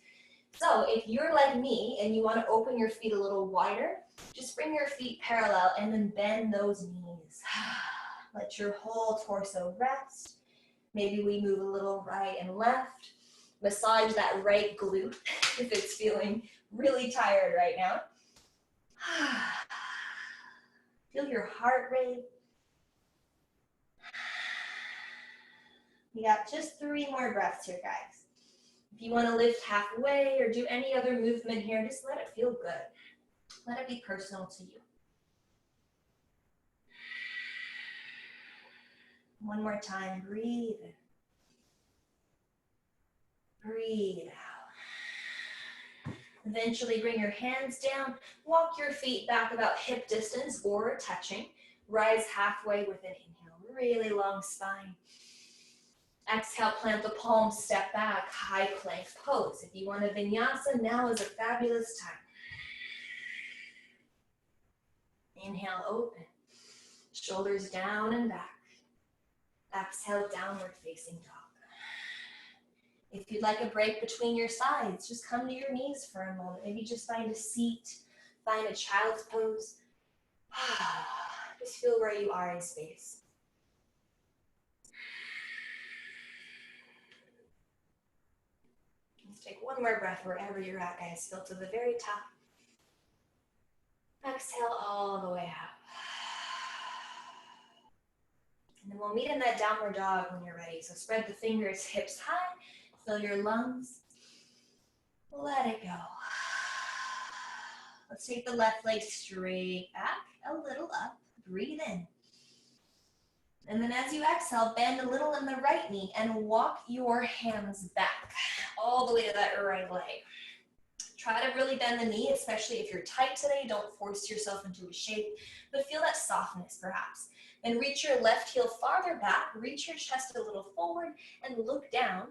So if you're like me and you wanna open your feet a little wider, just bring your feet parallel and then bend those knees. Let your whole torso rest. Maybe we move a little right and left. Massage that right glute if it's feeling really tired right now. Feel your heart rate. We got just 3 more breaths here, guys. If you want to lift halfway or do any other movement here, just let it feel good. Let it be personal to you. One more time, breathe in. Breathe out. Eventually bring your hands down, walk your feet back about hip distance or touching. Rise halfway with an inhale, really long spine. Exhale, plant the palms, step back, high plank pose. If you want a vinyasa, now is a fabulous time. Inhale, open. Shoulders down and back. Exhale, downward facing dog. If you'd like a break between your sides, just come to your knees for a moment. Maybe just find a seat, find a child's pose. Just feel where you are in space. Let's take one more breath wherever you're at, guys. Feel to the very top. Exhale all the way out. And then we'll meet in that downward dog when you're ready. So spread the fingers, hips high. Fill your lungs. Let it go. Let's take the left leg straight back, a little up. Breathe in. And then as you exhale, bend a little in the right knee and walk your hands back all the way to that right leg. Try to really bend the knee, especially if you're tight today. Don't force yourself into a shape, but feel that softness perhaps. And reach your left heel farther back, reach your chest a little forward and look down.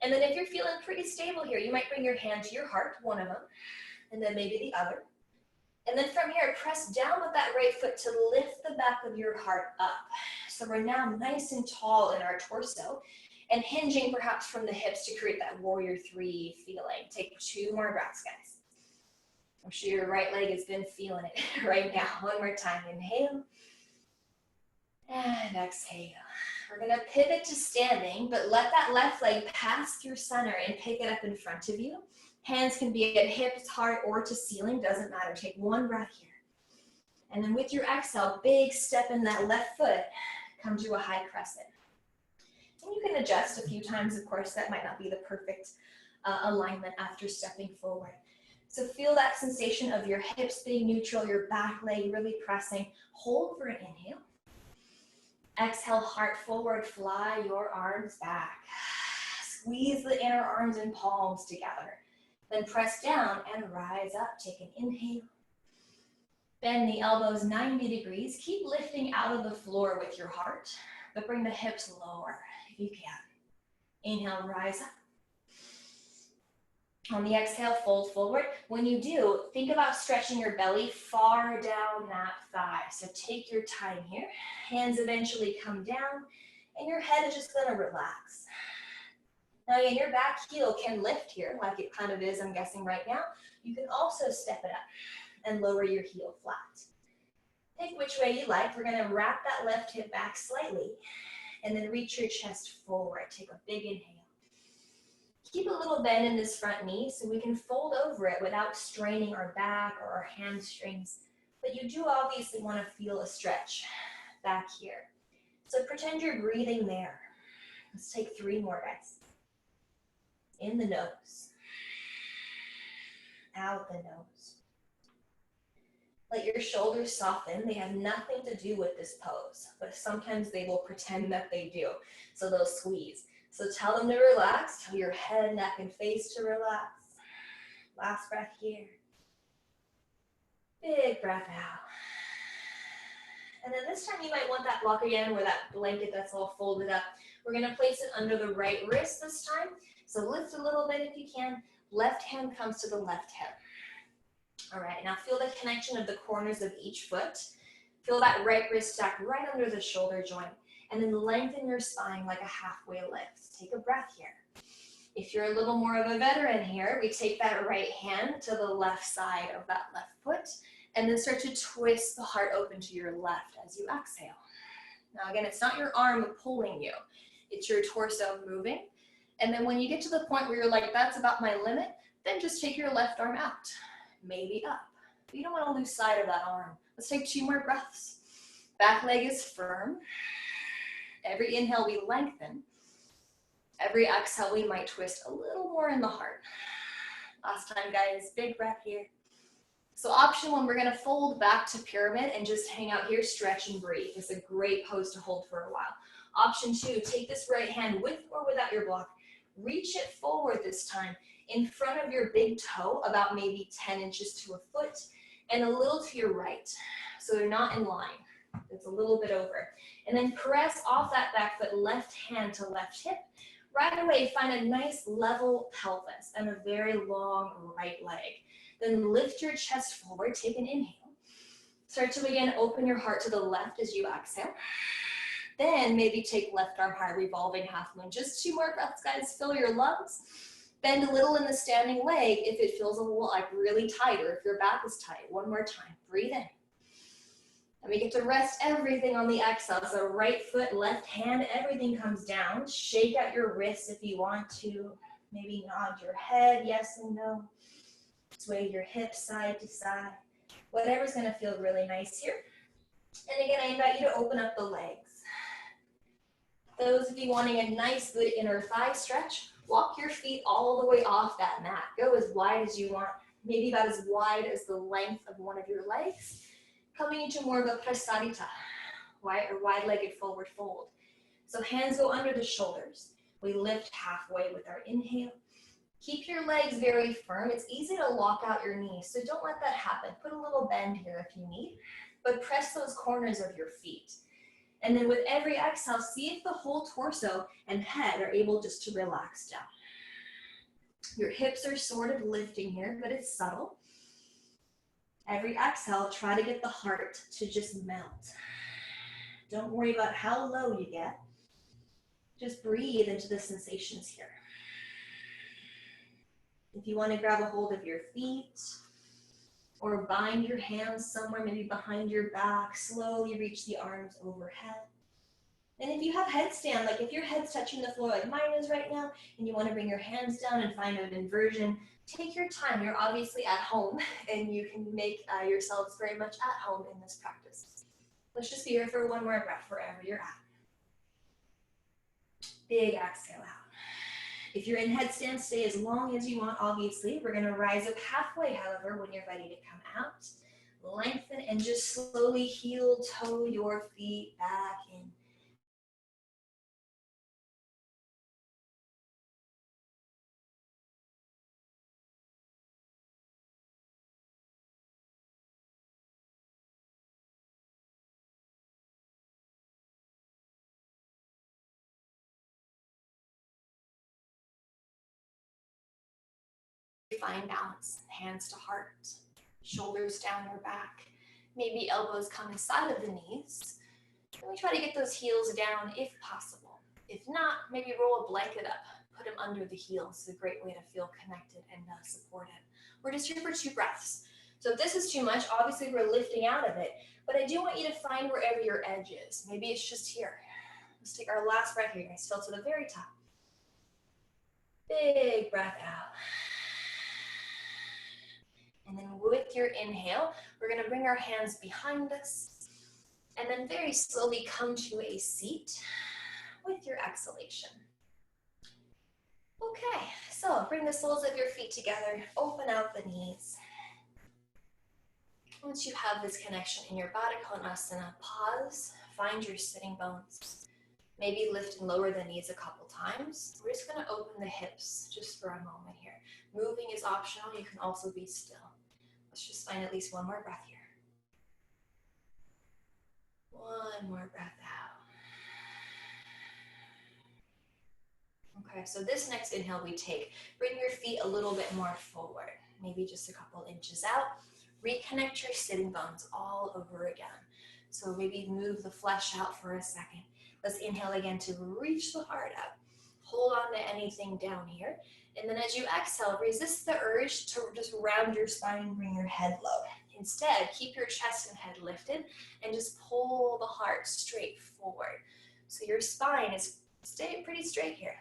And then if you're feeling pretty stable here, you might bring your hand to your heart, one of them, and then maybe the other. And then from here, press down with that right foot to lift the back of your heart up. So we're now nice and tall in our torso and hinging perhaps from the hips to create that warrior 3 feeling. Take 2 more breaths, guys. I'm sure your right leg has been feeling it right now. One more time, inhale and exhale. We're gonna pivot to standing, but let that left leg pass through center and pick it up in front of you. Hands can be at hips, heart, or to ceiling, doesn't matter. Take 1 breath here. And then with your exhale, big step in that left foot, come to a high crescent. And you can adjust a few times, of course, that might not be the perfect alignment after stepping forward. So feel that sensation of your hips being neutral, your back leg really pressing. Hold for an inhale. Exhale, heart forward, fly your arms back. Squeeze the inner arms and palms together. Then press down and rise up. Take an inhale. Bend the elbows 90 degrees. Keep lifting out of the floor with your heart, but bring the hips lower if you can. Inhale, rise up. On the exhale, fold forward. When you do, think about stretching your belly far down that thigh. So take your time here. Hands eventually come down, and your head is just gonna relax. Now again, your back heel can lift here, like it kind of is, I'm guessing right now. You can also step it up and lower your heel flat. Pick which way you like. We're gonna wrap that left hip back slightly, and then reach your chest forward. Take a big inhale. Keep a little bend in this front knee so we can fold over it without straining our back or our hamstrings. But you do obviously want to feel a stretch back here. So pretend you're breathing there. Let's take 3 more, guys. In the nose. Out the nose. Let your shoulders soften. They have nothing to do with this pose, but sometimes they will pretend that they do. So they'll squeeze. So tell them to relax. Tell your head, neck, and face to relax. Last breath here. Big breath out. And then this time you might want that block again, or that blanket that's all folded up. We're gonna place it under the right wrist this time. So lift a little bit if you can. Left hand comes to the left hip. All right, now feel the connection of the corners of each foot. Feel that right wrist stack right under the shoulder joint. And then lengthen your spine like a halfway lift. Take a breath here. If you're a little more of a veteran here, we take that right hand to the left side of that left foot, and then start to twist the heart open to your left as you exhale. Now again, it's not your arm pulling you, it's your torso moving. And then when you get to the point where you're like, that's about my limit, then just take your left arm out, maybe up. But you don't want to lose sight of that arm. Let's take 2 more breaths. Back leg is firm. Every inhale we lengthen. Every exhale we might twist a little more in the heart. Last time, guys, big breath here. So option 1, we're gonna fold back to pyramid and just hang out here, stretch and breathe. It's a great pose to hold for a while. Option 2, take this right hand with or without your block. Reach it forward this time in front of your big toe, about maybe 10 inches to a foot, and a little to your right. So they're not in line. It's a little bit over. And then press off that back foot, left hand to left hip. Right away, find a nice level pelvis and a very long right leg. Then lift your chest forward, take an inhale. Start to again open your heart to the left as you exhale. Then maybe take left arm high, revolving half moon. Just 2 more breaths, guys. Fill your lungs. Bend a little in the standing leg if it feels a little like really tight, or if your back is tight. 1 more time. Breathe in. And we get to rest everything on the exhale. So right foot, left hand, everything comes down. Shake out your wrists if you want to. Maybe nod your head, yes and no. Sway your hips side to side. Whatever's gonna feel really nice here. And again, I invite you to open up the legs. Those of you wanting a nice, good inner thigh stretch, walk your feet all the way off that mat. Go as wide as you want, maybe about as wide as the length of one of your legs. Coming into more of a prasarita, wide-legged forward fold. So hands go under the shoulders. We lift halfway with our inhale. Keep your legs very firm. It's easy to lock out your knees, so don't let that happen. Put a little bend here if you need, but press those corners of your feet. And then with every exhale, see if the whole torso and head are able just to relax down. Your hips are sort of lifting here, but it's subtle. Every exhale, try to get the heart to just melt. Don't worry about how low you get. Just breathe into the sensations here. If you want to grab a hold of your feet or bind your hands somewhere, maybe behind your back, slowly reach the arms overhead. And if you have headstand, like if your head's touching the floor like mine is right now, and you want to bring your hands down and find an inversion, take your time. You're obviously at home, and you can make yourselves very much at home in this practice. Let's just be here for 1 more breath wherever you're at. Big exhale out. If you're in headstand, stay as long as you want, obviously. We're gonna rise up halfway, however, when you're ready to come out. Lengthen and just slowly heel toe your feet back in. Find balance, hands to heart, shoulders down your back, maybe elbows come inside of the knees. And we try to get those heels down if possible. If not, maybe roll a blanket up, put them under the heels. It's a great way to feel connected and supported. We're just here for 2 breaths. So if this is too much, obviously we're lifting out of it, but I do want you to find wherever your edge is. Maybe it's just here. Let's take our last breath here, guys. Fill to the very top. Big breath out. And then with your inhale, we're gonna bring our hands behind us and then very slowly come to a seat with your exhalation. Okay, so bring the soles of your feet together, open out the knees. Once you have this connection in your Baddha Konasana, pause, find your sitting bones. Maybe lift and lower the knees a couple times. We're just going to open the hips just for a moment here. Moving is optional. You can also be still. Let's just find at least one more breath here. One more breath out. Okay, so this next inhale we take, bring your feet a little bit more forward, maybe just a couple inches out. Reconnect your sitting bones all over again. So maybe move the flesh out for a second. Let's inhale again to reach the heart up. Hold on to anything down here. And then as you exhale, resist the urge to just round your spine and bring your head low. Instead, keep your chest and head lifted and just pull the heart straight forward. So your spine is staying pretty straight here.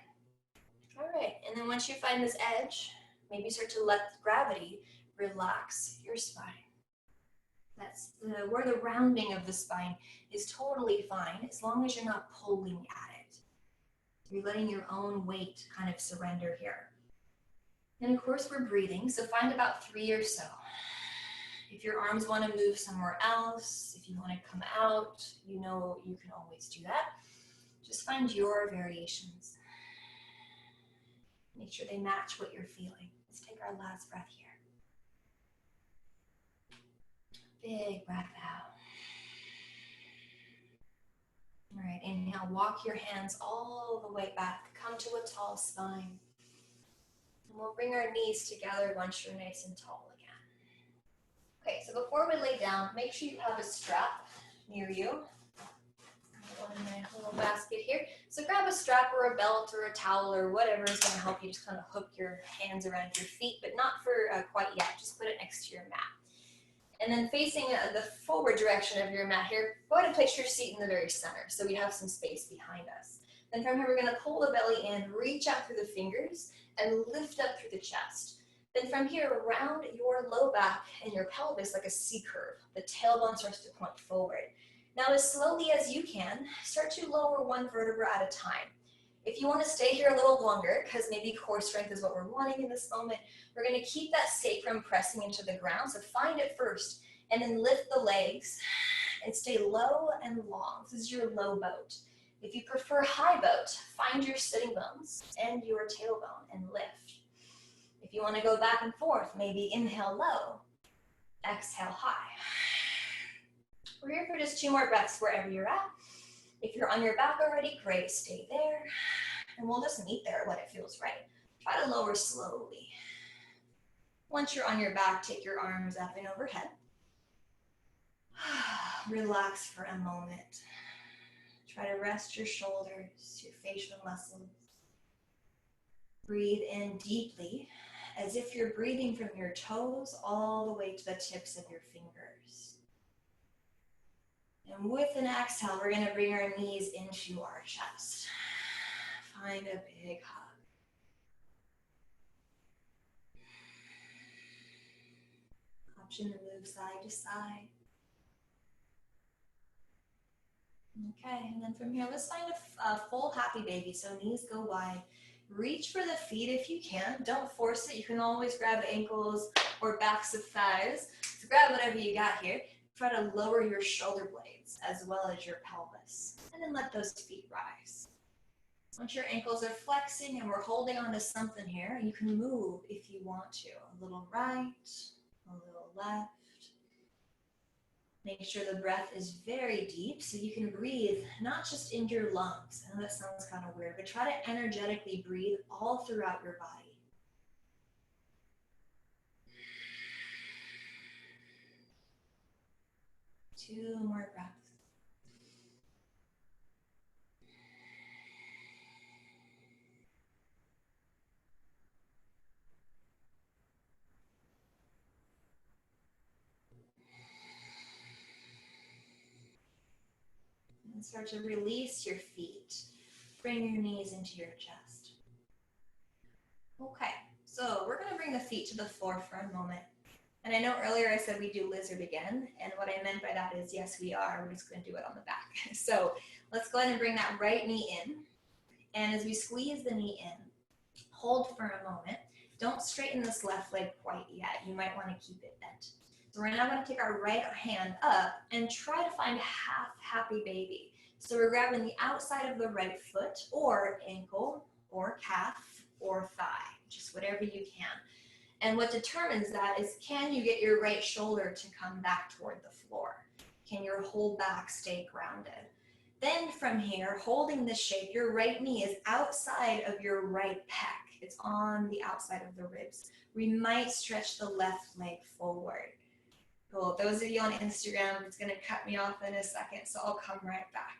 All right, and then once you find this edge, maybe start to let gravity relax your spine. That's where the rounding of the spine is totally fine as long as you're not pulling at it. You're letting your own weight kind of surrender here. And of course we're breathing, so find about 3 or so. If your arms want to move somewhere else, if you want to come out, you know you can always do that. Just find your variations. Make sure they match what you're feeling. Let's take our last breath here. Big breath out. All right, inhale, walk your hands all the way back. Come to a tall spine. And we'll bring our knees together once you're nice and tall again. Okay, so before we lay down, make sure you have a strap near you. One in my little basket here. So grab a strap or a belt or a towel or whatever is going to help you just kind of hook your hands around your feet, but not for quite yet. Just put it next to your mat. And then facing the forward direction of your mat here, go ahead and place your seat in the very center so we have some space behind us. Then from here, we're going to pull the belly in, reach out through the fingers, and lift up through the chest. Then from here, round your low back and your pelvis like a C curve. The tailbone starts to point forward. Now, as slowly as you can, start to lower one vertebra at a time. If you want to stay here a little longer, because maybe core strength is what we're wanting in this moment, we're going to keep that sacrum pressing into the ground. So find it first, and then lift the legs and stay low and long. This is your low boat. If you prefer high boat, find your sitting bones and your tailbone and lift. If you want to go back and forth, maybe inhale low, exhale high. We're here for just 2 more breaths wherever you're at. If you're on your back already, great, stay there. And we'll just meet there when it feels right. Try to lower slowly. Once you're on your back, take your arms up and overhead. Relax for a moment. Try to rest your shoulders, your facial muscles. Breathe in deeply, as if you're breathing from your toes all the way to the tips of your fingers. And with an exhale, we're going to bring our knees into our chest. Find a big hug. Option to move side to side. Okay, and then from here, let's find a full happy baby. So knees go wide. Reach for the feet if you can. Don't force it. You can always grab ankles or backs of thighs. So grab whatever you got here. Try to lower your shoulder blades as well as your pelvis. And then let those feet rise. Once your ankles are flexing and we're holding on to something here, you can move if you want to. A little right, a little left. Make sure the breath is very deep so you can breathe not just in your lungs. I know that sounds kind of weird, but try to energetically breathe all throughout your body. Two more breaths. And start to release your feet. Bring your knees into your chest. Okay, so we're going to bring the feet to the floor for a moment. And I know earlier I said we do lizard again, and what I meant by that is yes, we are. We're just going to do it on the back. So let's go ahead and bring that right knee in. And as we squeeze the knee in, hold for a moment. Don't straighten this left leg quite yet. You might want to keep it bent. So we're now going to take our right hand up and try to find half happy baby. So we're grabbing the outside of the right foot or ankle or calf or thigh, just whatever you can. And what determines that is, can you get your right shoulder to come back toward the floor? Can your whole back stay grounded? Then from here, holding this shape, your right knee is outside of your right pec. It's on the outside of the ribs. We might stretch the left leg forward. Cool. Those of you on Instagram, it's going to cut me off in a second, so I'll come right back.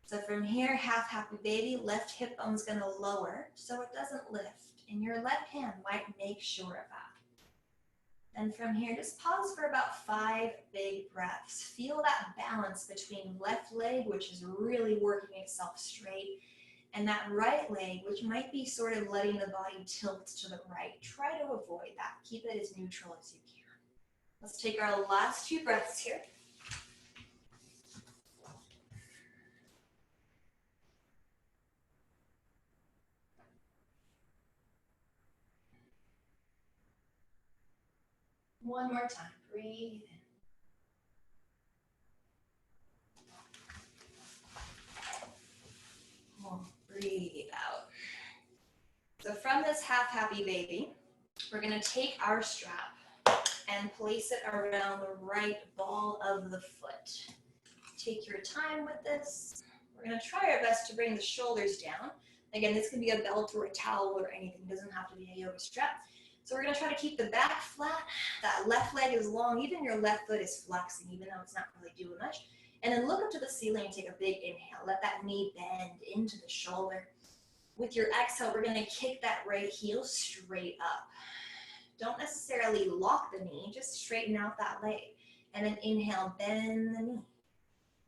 So from here, half happy baby, left hip bone's going to lower so it doesn't lift. And your left hand might make sure of that. And from here, just pause for about 5 big breaths. Feel that balance between left leg, which is really working itself straight, and that right leg, which might be sort of letting the body tilt to the right. Try to avoid that. Keep it as neutral as you can. Let's take our last 2 breaths here. One more time. Breathe in. Breathe out. So from this half happy baby, we're going to take our strap and place it around the right ball of the foot. Take your time with this. We're going to try our best to bring the shoulders down. Again, this can be a belt or a towel or anything. It doesn't have to be a yoga strap. So we're going to try to keep the back flat. That left leg is long. Even your left foot is flexing, even though it's not really doing much. And then look up to the ceiling and take a big inhale. Let that knee bend into the shoulder. With your exhale, we're going to kick that right heel straight up. Don't necessarily lock the knee, just straighten out that leg. And then inhale, bend the knee.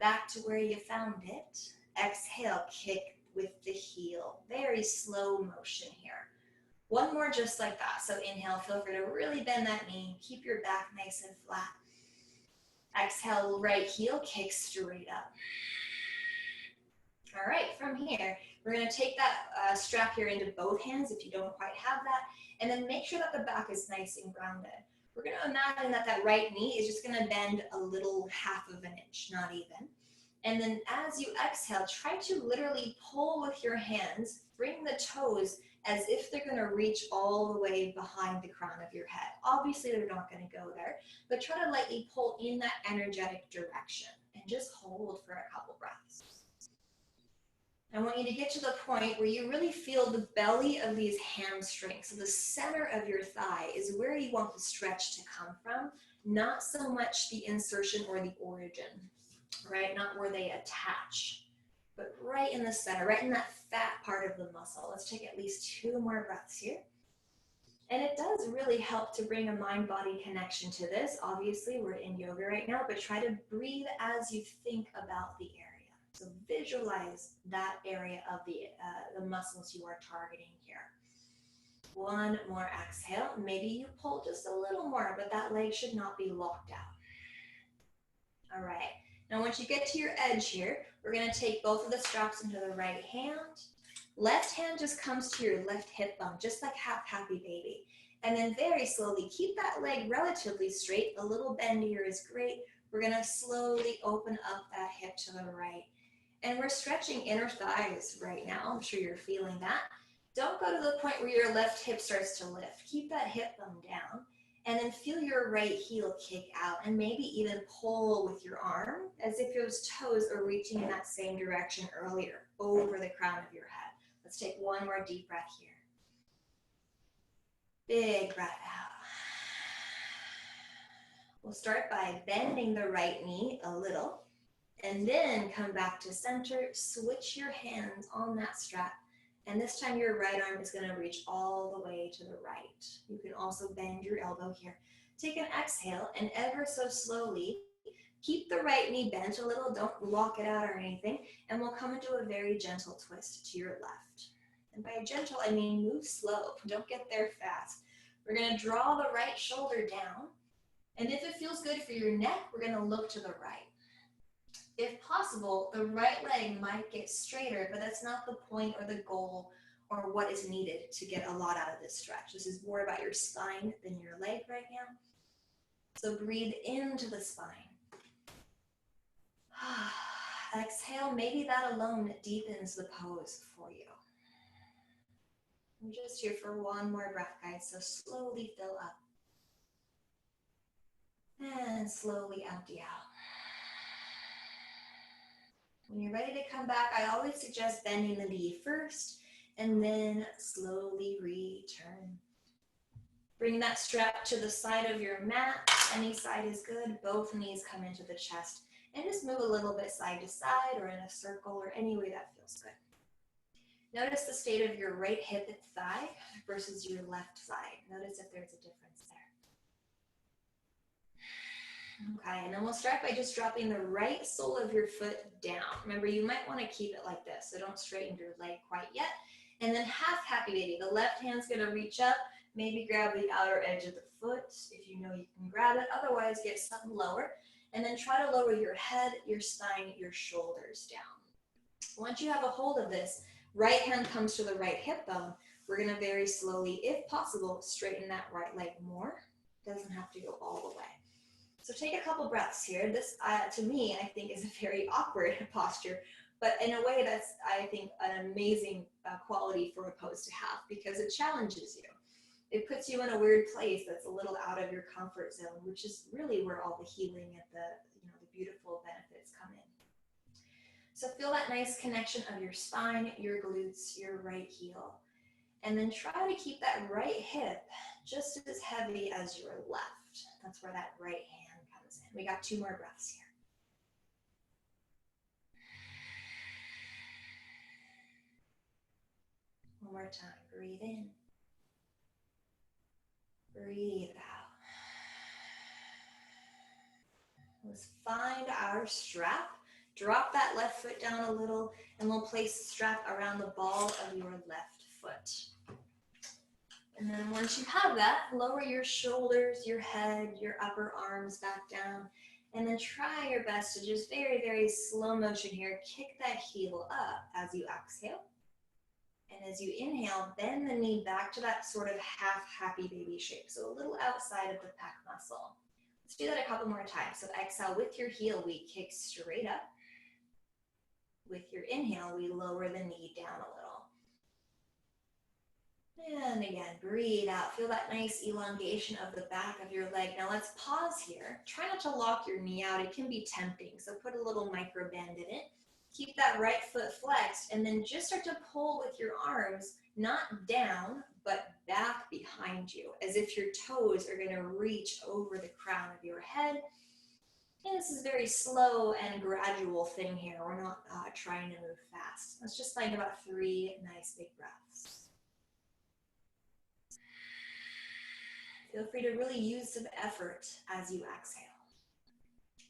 Back to where you found it. Exhale, kick with the heel. Very slow motion here. One more just like that. So inhale, feel free to really bend that knee. Keep your back nice and flat. Exhale, right heel, kick straight up. All right, from here, we're going to take that strap here into both hands if you don't quite have that, and then make sure that the back is nice and grounded. We're going to imagine that that right knee is just going to bend a little 1/2 inch, not even. And then as you exhale, try to literally pull with your hands, bring the toes as if they're going to reach all the way behind the crown of your head. Obviously, they're not going to go there, but try to lightly pull in that energetic direction and just hold for a couple breaths. I want you to get to the point where you really feel the belly of these hamstrings. So the center of your thigh is where you want the stretch to come from, not so much the insertion or the origin, right? Not where they attach, but right in the center, right in that fat part of the muscle. Let's take at least 2 more breaths here. And it does really help to bring a mind-body connection to this. Obviously, we're in yoga right now, but try to breathe as you think about the area. So visualize that area of the muscles you are targeting here. One more exhale. Maybe you pull just a little more, but that leg should not be locked out. All right. Now, once you get to your edge here, we're going to take both of the straps into the right hand. Left hand just comes to your left hip bone, just like half happy baby. And then very slowly, keep that leg relatively straight. A little bend here is great. We're going to slowly open up that hip to the right. And we're stretching inner thighs right now. I'm sure you're feeling that. Don't go to the point where your left hip starts to lift. Keep that hip bone down. And then feel your right heel kick out and maybe even pull with your arm as if those toes are reaching in that same direction earlier over the crown of your head. Let's take one more deep breath here. Big breath out. We'll start by bending the right knee a little and then come back to center. Switch your hands on that strap. And this time your right arm is going to reach all the way to the right. You can also bend your elbow here. Take an exhale and ever so slowly, keep the right knee bent a little. Don't lock it out or anything. And we'll come into a very gentle twist to your left. And by gentle, I mean move slow. Don't get there fast. We're going to draw the right shoulder down. And if it feels good for your neck, we're going to look to the right. If possible, the right leg might get straighter, but that's not the point or the goal or what is needed to get a lot out of this stretch. This is more about your spine than your leg right now. So breathe into the spine. Exhale, maybe that alone deepens the pose for you. I'm just here for one more breath, guys, so slowly fill up. And slowly empty out. When you're ready to come back, I always suggest bending the knee first and then slowly return. Bring that strap to the side of your mat. Any side is good. Both knees come into the chest. And just move a little bit side to side or in a circle or any way that feels good. Notice the state of your right hip and thigh versus your left side. Notice if there's a difference there. Okay, and then we'll start by just dropping the right sole of your foot down. Remember, you might want to keep it like this, so don't straighten your leg quite yet. And then half happy baby. The left hand's going to reach up, maybe grab the outer edge of the foot if you know you can grab it. Otherwise, get something lower. And then try to lower your head, your spine, your shoulders down. Once you have a hold of this, right hand comes to the right hip bone. We're going to very slowly, if possible, straighten that right leg more. Doesn't have to go all the way. So take a couple breaths here. This, to me, I think is a very awkward posture, but in a way that's, I think, an amazing quality for a pose to have because it challenges you. It puts you in a weird place that's a little out of your comfort zone, which is really where all the healing and the beautiful benefits come in. So feel that nice connection of your spine, your glutes, your right heel. And then try to keep that right hip just as heavy as your left. That's where that right hand comes in. We got 2 more breaths here. One more time. Breathe in. Breathe out. Let's find our strap. Drop that left foot down a little, and we'll place the strap around the ball of your left foot. And then once you have that, lower your shoulders, your head, your upper arms back down, and then try your best to just very, very slow motion here, kick that heel up as you exhale. And as you inhale, bend the knee back to that sort of half happy baby shape, so a little outside of the pec muscle. Let's do that a couple more times. So exhale, with your heel, we kick straight up. With your inhale, we lower the knee down a little. And again, breathe out. Feel that nice elongation of the back of your leg. Now let's pause here. Try not to lock your knee out. It can be tempting, so put a little micro bend in it. Keep that right foot flexed, and then just start to pull with your arms, not down, but back behind you, as if your toes are going to reach over the crown of your head. And this is a very slow and gradual thing here. We're not trying to move fast. Let's just find about 3 nice big breaths. Feel free to really use some effort as you exhale.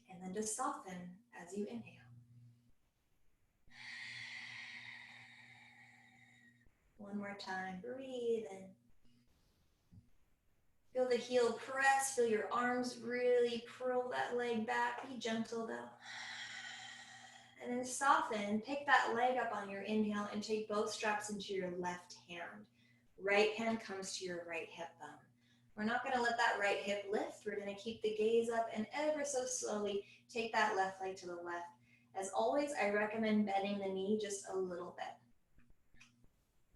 And then just soften as you inhale. One more time, breathe in. Feel the heel press, feel your arms really curl that leg back. Be gentle though. And then soften, pick that leg up on your inhale and take both straps into your left hand. Right hand comes to your right hip bone. We're not gonna let that right hip lift. We're gonna keep the gaze up and ever so slowly take that left leg to the left. As always, I recommend bending the knee just a little bit.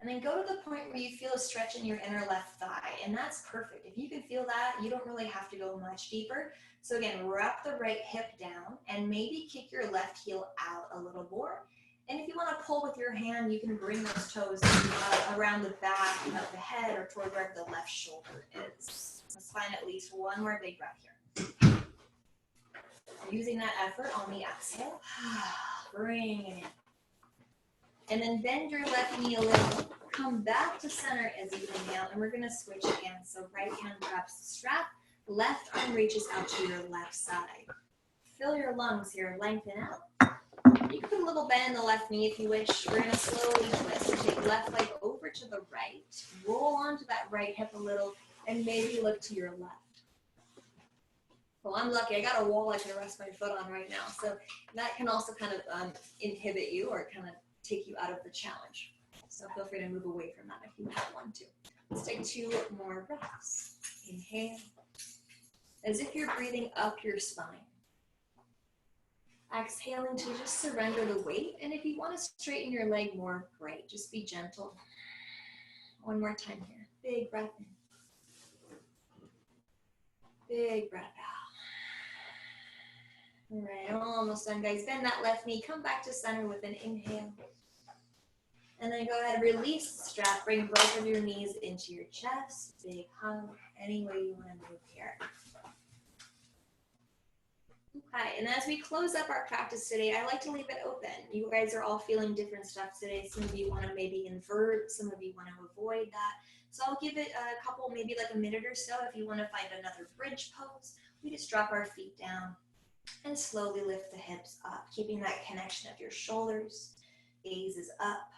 And then go to the point where you feel a stretch in your inner left thigh, and that's perfect. If you can feel that, you don't really have to go much deeper. So again, wrap the right hip down and maybe kick your left heel out a little more. And if you want to pull with your hand, you can bring those toes around the back of the head or toward where the left shoulder is. Let's find at least one more big breath here. Using that effort on the exhale, bring it in. And then bend your left knee a little. Come back to center as you inhale, and we're going to switch again. So right hand grabs the strap, left arm reaches out to your left side. Fill your lungs here, lengthen out. You can put a little bend in the left knee if you wish. We're going to slowly twist. So take left leg over to the right, roll onto that right hip a little, and maybe look to your left. Well, I'm lucky. I got a wall I can rest my foot on right now. So that can also kind of inhibit you or kind of take you out of the challenge. So feel free to move away from that if you have one too. Let's take 2 more breaths. Inhale. as if you're breathing up your spine. Exhaling to just surrender the weight. And if you want to straighten your leg more, great. Just be gentle. One more time here. Big breath in. Big breath out. All right, almost done, guys. Bend that left knee. Come back to center with an inhale. And then go ahead, release the strap. Bring both of your knees into your chest. Big hug. Any way you want to move here. Okay, and as we close up our practice today, I like to leave it open. You guys are all feeling different stuff today. Some of you want to maybe invert. Some of you want to avoid that. So I'll give it a couple, maybe like a minute or so. If you want to find another bridge pose, we just drop our feet down and slowly lift the hips up, keeping that connection of your shoulders. Gaze is up.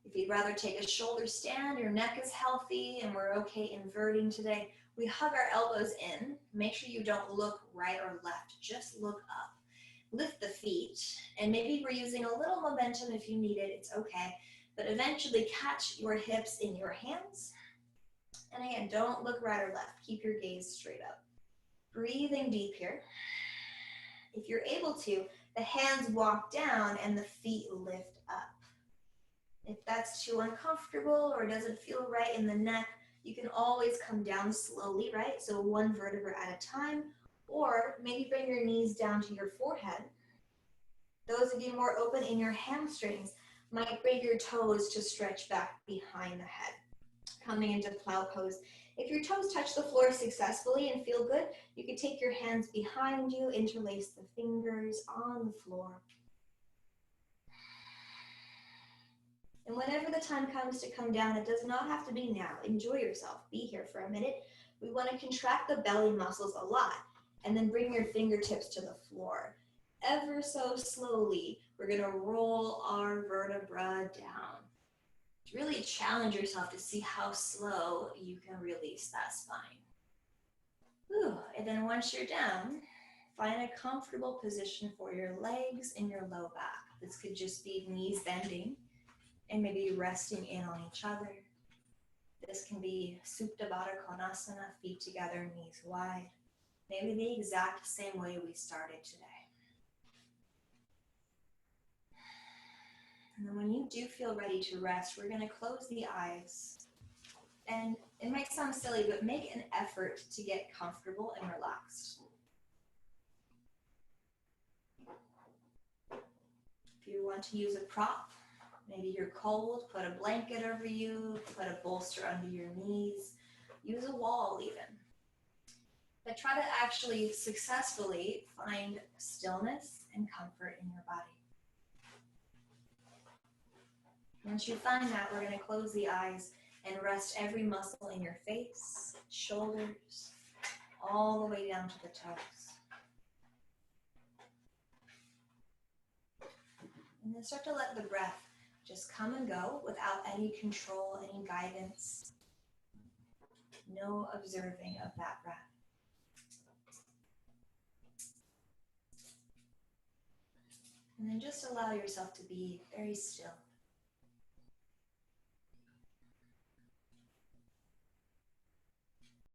If you'd rather take a shoulder stand, your neck is healthy, and we're okay inverting today. We hug our elbows in. Make sure you don't look right or left. Just look up. Lift the feet. And maybe we're using a little momentum if you need it. It's okay. But eventually catch your hips in your hands. And again, don't look right or left. Keep your gaze straight up. Breathing deep here. If you're able to, the hands walk down and the feet lift up. If that's too uncomfortable or doesn't feel right in the neck, you can always come down slowly, right? So one vertebra at a time, or maybe bring your knees down to your forehead. Those of you more open in your hamstrings might bring your toes to stretch back behind the head. Coming into plow pose. If your toes touch the floor successfully and feel good, you can take your hands behind you, interlace the fingers on the floor. And whenever the time comes to come down, it does not have to be now. Enjoy yourself. Be here for a minute. We want to contract the belly muscles a lot and then bring your fingertips to the floor. Ever so slowly, we're going to roll our vertebra down. Really challenge yourself to see how slow you can release that spine. Whew. And then once you're down, find a comfortable position for your legs and your low back. This could just be knees bending and maybe resting in on each other. This can be Supta Baddha Konasana, feet together, knees wide. Maybe the exact same way we started today. And then when you do feel ready to rest, we're going to close the eyes. And it might sound silly, but make an effort to get comfortable and relaxed. If you want to use a prop, maybe you're cold, put a blanket over you, put a bolster under your knees, use a wall even. But try to actually successfully find stillness and comfort in your body. Once you find that, we're going to close the eyes and rest every muscle in your face, shoulders, all the way down to the toes. And then start to let the breath just come and go without any control, any guidance. No observing of that breath. And then just allow yourself to be very still.